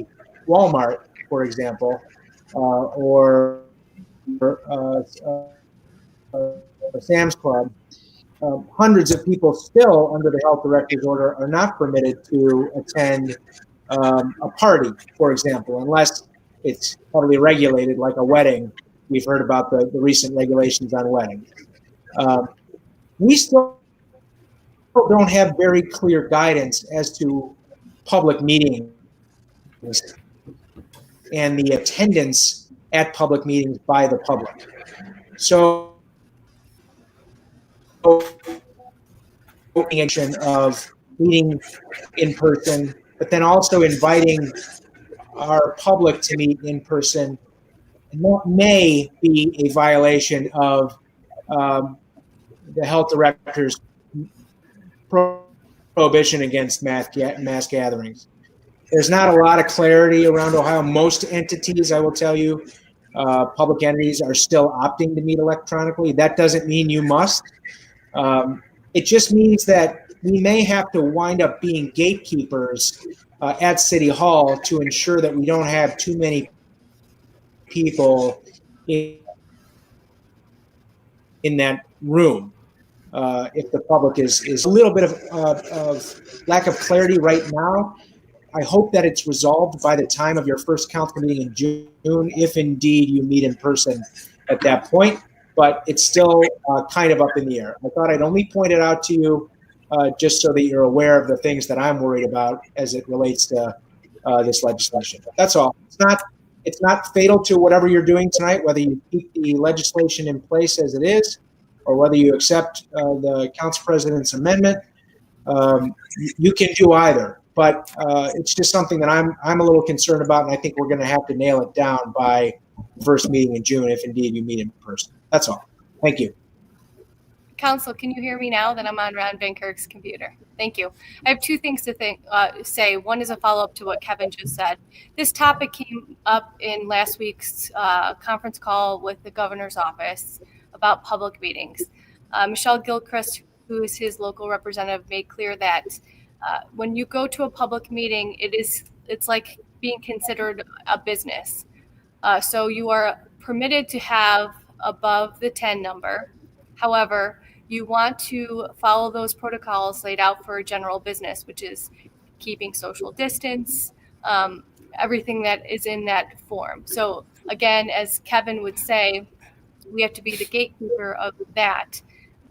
S13: Walmart, for example, or a Sam's Club, hundreds of people still under the health director's order are not permitted to attend a party, for example, unless it's heavily regulated like a wedding. We've heard about the recent regulations on weddings. We still don't have very clear guidance as to public meetings and the attendance at public meetings by the public. So, of meeting in person, but then also inviting our public to meet in person, and that may be a violation of the health director's prohibition against mass gatherings. There's not a lot of clarity around Ohio. Most entities, I will tell you, public entities are still opting to meet electronically. That doesn't mean you must. It just means that we may have to wind up being gatekeepers at City Hall to ensure that we don't have too many people in that room. If the public is a little bit of lack of clarity right now, I hope that it's resolved by the time of your first council meeting in June, if indeed you meet in person at that point. But it's still kind of up in the air. I thought I'd only point it out to you just so that you're aware of the things that I'm worried about as it relates to this legislation. That's all. It's not fatal to whatever you're doing tonight, whether you keep the legislation in place as it is, or whether you accept the council president's amendment. You can do either, but it's just something that I'm a little concerned about, and I think we're going to have to nail it down by the first meeting in June, if indeed you meet in person. That's all. Thank you.
S10: Council, can you hear me now that I'm on Ron Van Kirk's computer? Thank you. I have two things to say. One is a follow-up to what Kevin just said. This topic came up in last week's conference call with the governor's office about public meetings. Michelle Gilchrist, who is his local representative, made clear that when you go to a public meeting, it's like being considered a business. So you are permitted to have above the 10 number. However, you want to follow those protocols laid out for general business, which is keeping social distance, everything that is in that form. So again, as Kevin would say, we have to be the gatekeeper of that.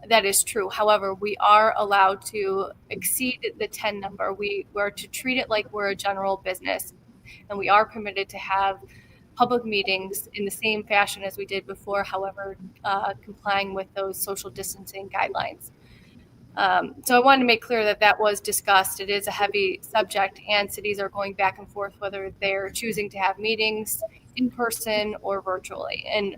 S10: That is true. However, we are allowed to exceed the 10 number. We are to treat it like we're a general business, and we are permitted to have public meetings in the same fashion as we did before, however, complying with those social distancing guidelines. So I wanted to make clear that that was discussed. It is a heavy subject, and cities are going back and forth whether they're choosing to have meetings in person or virtually. And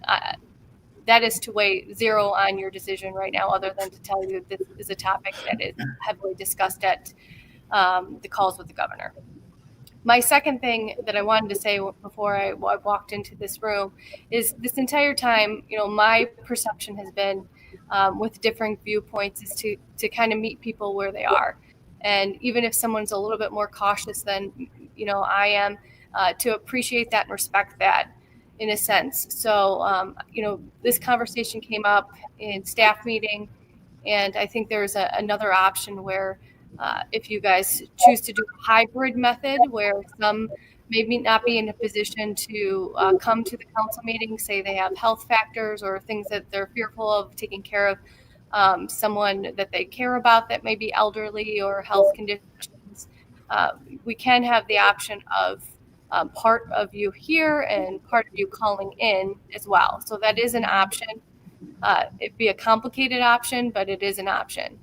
S10: that is to weigh zero on your decision right now, other than to tell you this is a topic that is heavily discussed at the calls with the governor. My second thing that I wanted to say before I walked into this room is this entire time, my perception has been with differing viewpoints is to kind of meet people where they are. And even if someone's a little bit more cautious than, I am, to appreciate that and respect that in a sense. So, this conversation came up in staff meeting, and I think there's another option where if you guys choose to do a hybrid method where some maybe not be in a position to come to the council meeting, say they have health factors or things that they're fearful of taking care of someone that they care about that may be elderly or health conditions, we can have the option of part of you here and part of you calling in as well. So that is an option. It'd be a complicated option, but it is an option.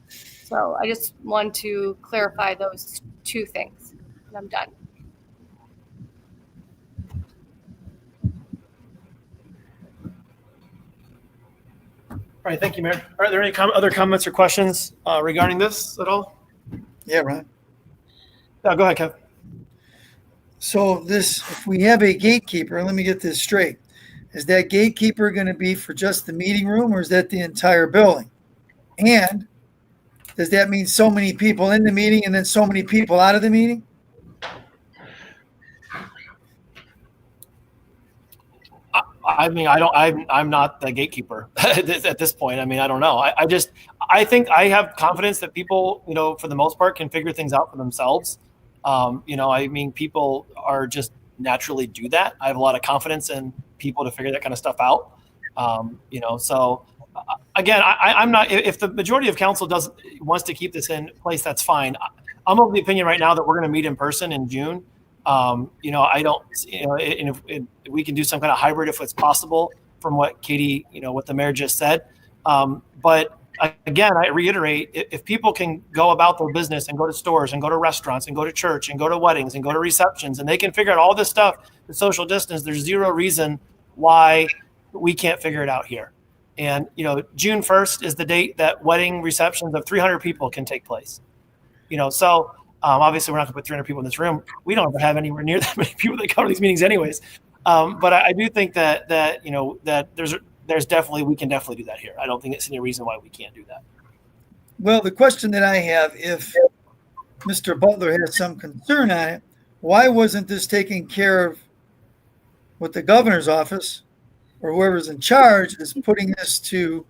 S10: So I just want to clarify those two things, and I'm done.
S1: All right, thank you, Mayor. Are there any other comments or questions regarding this at all?
S4: Yeah, Ron.
S1: No, go ahead, Kev.
S4: So if we have a gatekeeper, let me get this straight. Is that gatekeeper going to be for just the meeting room, or is that the entire building? And does that mean so many people in the meeting and then so many people out of the meeting?
S1: I'm not the gatekeeper at this point. I mean, I don't know. I think I have confidence that people, for the most part, can figure things out for themselves. People are just naturally do that. I have a lot of confidence in people to figure that kind of stuff out. So again, I'm not, if the majority of council wants to keep this in place, that's fine. I'm of the opinion right now that we're going to meet in person in June. I don't, and if we can do some kind of hybrid if it's possible from what Katie, what the mayor just said. But again, I reiterate, if people can go about their business and go to stores and go to restaurants and go to church and go to weddings and go to receptions, and they can figure out all this stuff, the social distance, there's zero reason why we can't figure it out here. And, June 1st is the date that wedding receptions of 300 people can take place. So obviously we're not going to put 300 people in this room. We don't ever have anywhere near that many people that come to these meetings anyways. But I do think that there's definitely, we can definitely do that here. I don't think it's any reason why we can't do that.
S4: Well, the question that I have, if Mr. Butler has some concern on it, why wasn't this taken care of with the governor's office or whoever's in charge is putting this to,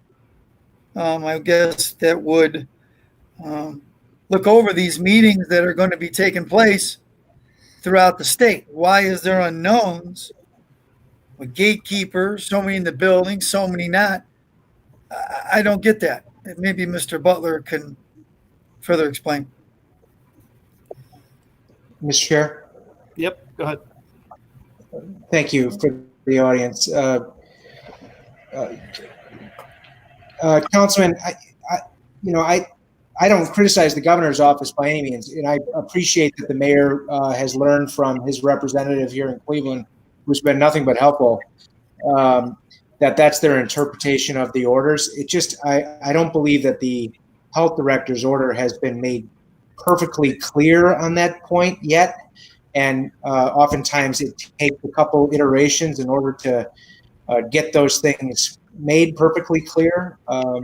S4: I guess, that would look over these meetings that are going to be taking place throughout the state? Why is there unknowns? A gatekeeper, so many in the building, so many not. I don't get that. Maybe Mr. Butler can further explain.
S13: Mr. Chair?
S1: Yep, go ahead.
S13: Thank you for the audience. Councilman, I don't criticize the governor's office by any means, and I appreciate that the mayor has learned from his representative here in Cleveland, who's been nothing but helpful, that's their interpretation of the orders. It just, I don't believe that the health director's order has been made perfectly clear on that point yet. And oftentimes it takes a couple iterations in order to get those things made perfectly clear. But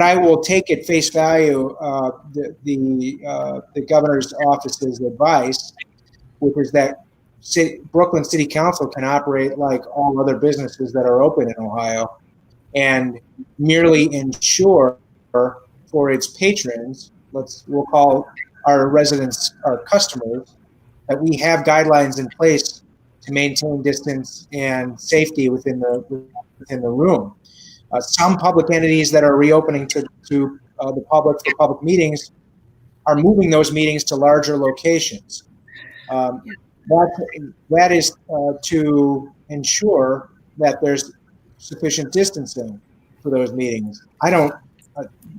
S13: I will take at face value the governor's office's advice, which is that Brooklyn City Council can operate like all other businesses that are open in Ohio and merely ensure for its patrons, we'll call our residents our customers, that we have guidelines in place to maintain distance and safety within the room. Some public entities that are reopening to the public for public meetings are moving those meetings to larger locations. That is to ensure that there's sufficient distancing for those meetings. I don't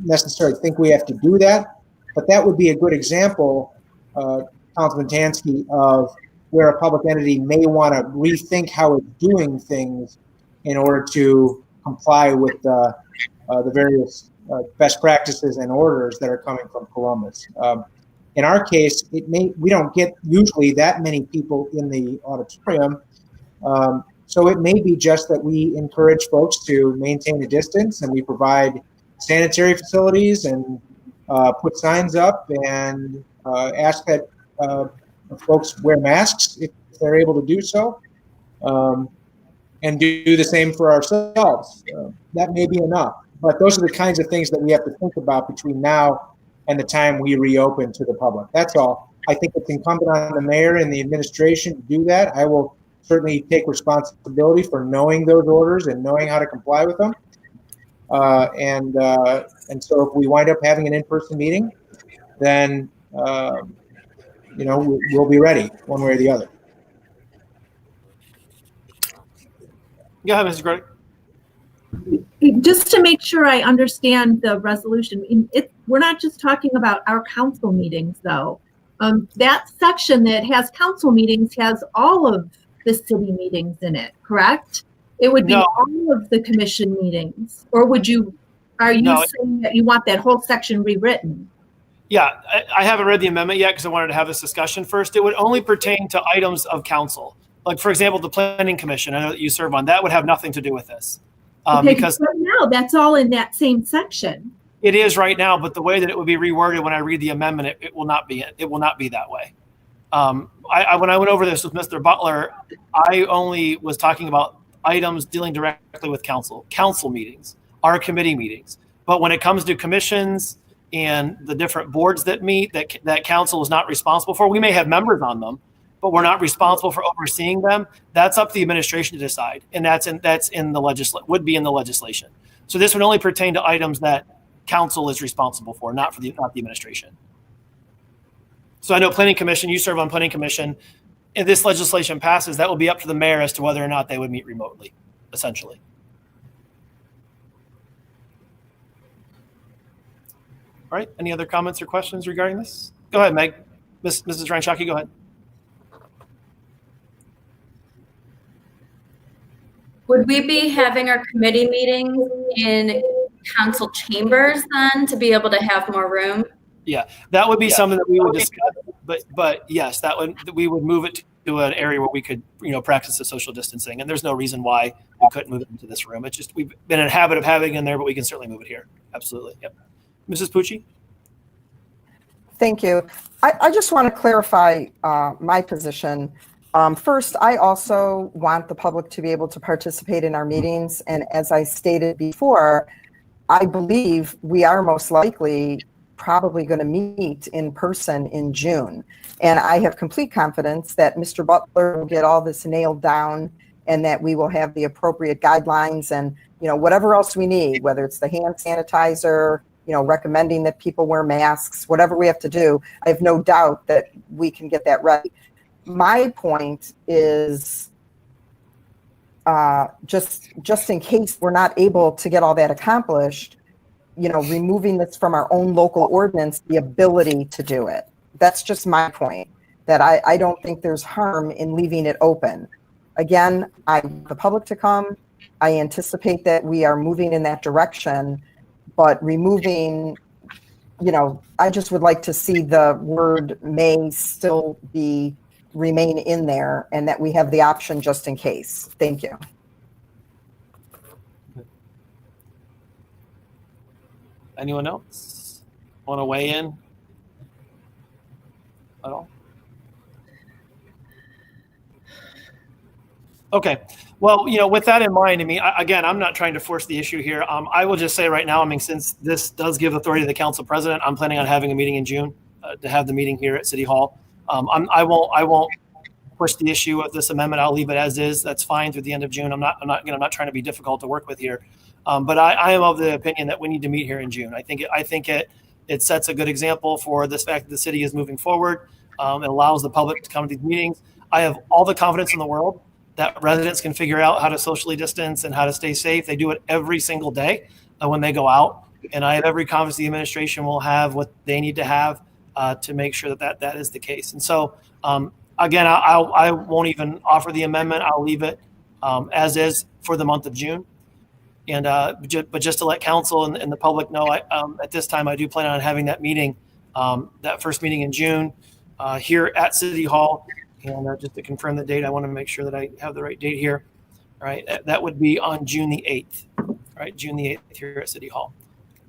S13: necessarily think we have to do that, but that would be a good example, Councilman Tansky, of where a public entity may want to rethink how it's doing things in order to comply with the various best practices and orders that are coming from Columbus. In our case, we don't get usually that many people in the auditorium, so it may be just that we encourage folks to maintain a distance, and we provide sanitary facilities and put signs up and ask that folks wear masks if they're able to do so, and do the same for ourselves. That may be enough, but those are the kinds of things that we have to think about between now and the time we reopen to the public. That's all. I think it's incumbent on the mayor and the administration to do that. I will certainly take responsibility for knowing those orders and knowing how to comply with them. And so if we wind up having an in-person meeting, then we'll be ready one way or the other.
S1: Go ahead, Mrs. Grodick.
S3: Just to make sure I understand the resolution, we're not just talking about our council meetings, though. That section that has council meetings has all of the city meetings in it, correct? It would be all of the commission meetings, or are you saying that you want that whole section rewritten?
S1: Yeah, I haven't read the amendment yet because I wanted to have this discussion first. It would only pertain to items of council. Like, for example, the planning commission, I know that you serve on, that would have nothing to do with this. Because
S3: right now that's all in that same section.
S1: It is right now, but the way that it would be reworded when I read the amendment, it will not be. It will not be that way. When I went over this with Mr. Butler, I only was talking about items dealing directly with council meetings, our committee meetings. But when it comes to commissions and the different boards that meet, that council is not responsible for, we may have members on them, but we're not responsible for overseeing them. That's up to the administration to decide, and that's in the would be in the legislation. So this would only pertain to items that council is responsible for, not the administration. So I know planning commission, you serve on planning commission. If this legislation passes, that will be up to the mayor as to whether or not they would meet remotely, essentially. All right. Any other comments or questions regarding this? Go ahead, Meg. Mrs. Ryan-Shockey, go ahead.
S6: Would we be having our committee meetings in council chambers then to be able to have more room?
S1: Yeah, that would be something that we would discuss, but yes, we would move it to an area where we could, practice the social distancing. And there's no reason why we couldn't move it into this room. It's just, we've been in a habit of having it in there, but we can certainly move it here. Absolutely. Yep. Mrs. Pucci?
S8: Thank you. I just want to clarify my position. First, I also want the public to be able to participate in our meetings. And as I stated before, I believe we are most likely probably going to meet in person in June. And I have complete confidence that Mr. Butler will get all this nailed down and that we will have the appropriate guidelines and, whatever else we need, whether it's the hand sanitizer, recommending that people wear masks, whatever we have to do. I have no doubt that we can get that right. My point is just in case we're not able to get all that accomplished, removing this from our own local ordinance, the ability to do it. That's just my point, that I don't think there's harm in leaving it open. Again, I want the public to come. I anticipate that we are moving in that direction, but removing, I just would like to see the word may still remain in there and that we have the option just in case. Thank you.
S1: Anyone else want to weigh in at all? Okay. Well, with that in mind, again, I'm not trying to force the issue here. I will just say right now, since this does give authority to the council president, I'm planning on having a meeting in June to have the meeting here at City Hall. I won't push the issue of this amendment. I'll leave it as is. That's fine through the end of June. I'm not trying to be difficult to work with here. But I am of the opinion that we need to meet here in June. I think it sets a good example for this fact that the city is moving forward. It allows the public to come to these meetings. I have all the confidence in the world that residents can figure out how to socially distance and how to stay safe. They do it every single day when they go out. And I have every confidence the administration will have what they need to have to make sure that is the case. And so, again, I won't even offer the amendment. I'll leave it as is for the month of June. And but just to let council and the public know, at this time, I do plan on having that meeting, that first meeting in June here at City Hall. And just to confirm the date, I want to make sure that I have the right date here. All right, that would be on June the 8th. All right, June the 8th here at City Hall.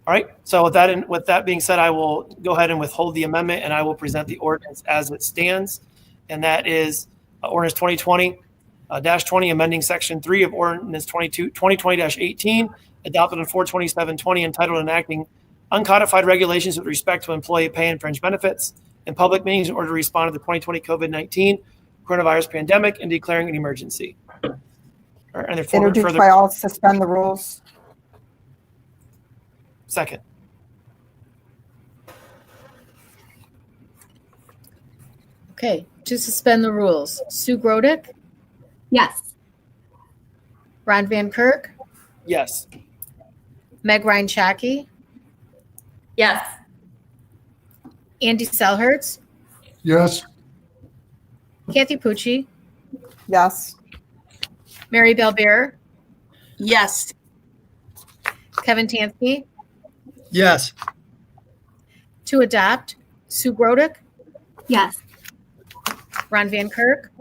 S1: All right, so with that being said, I will go ahead and withhold the amendment, and I will present the ordinance as it stands. And that is ordinance 2020-20, amending section 3 of ordinance 2020-18, adopted on 4/27/20, entitled enacting uncodified regulations with respect to employee pay and fringe benefits in public meetings in order to respond to the 2020 COVID-19 coronavirus pandemic and declaring an emergency. All right,
S8: Introduced by all, suspend the rules.
S1: Second.
S16: Okay, to suspend the rules, Sue Grodick,
S3: Yes.
S16: Ron Van Kirk,
S1: Yes.
S16: Meg Ryan Shaki,
S6: Yes.
S16: Andy Selhertz,
S7: Yes.
S16: Kathy Pucci,
S8: Yes.
S16: Mary Belbeer,
S9: Yes.
S16: Kevin Tansky.
S4: Yes.
S16: To adopt, Sue Grodick,
S3: Yes.
S16: Ron Van Kirk,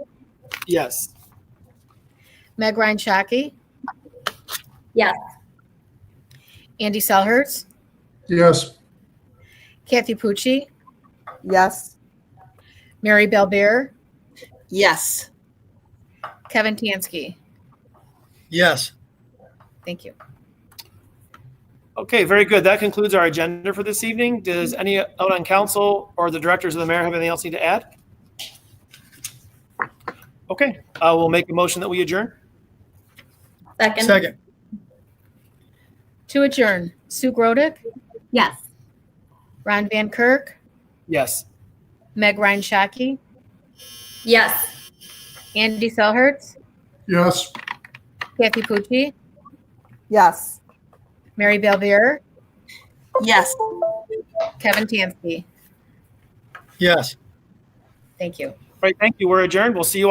S1: Yes.
S16: Meg Ryan Shaki,
S6: Yes.
S16: Andy Selhertz,
S7: Yes.
S16: Kathy Pucci,
S8: Yes.
S16: Mary Belbeer,
S9: Yes.
S16: Kevin Tansky.
S4: Yes.
S16: Thank you.
S1: Okay, very good. That concludes our agenda for this evening. Does any out on council or the directors of the mayor have anything else need to add? Okay, I will make a motion that we adjourn.
S6: Second.
S16: To adjourn, Sue Grodick,
S3: Yes.
S16: Ron Van Kirk,
S1: Yes.
S16: Meg Ryan Shaki,
S6: Yes.
S16: Andy Selhertz,
S7: Yes.
S16: Kathy Pucci,
S8: Yes.
S16: Mary Belbeer,
S9: Yes.
S16: Kevin Tansky.
S4: Yes.
S16: Thank you.
S1: All right, thank you. We're adjourned. We'll see you all.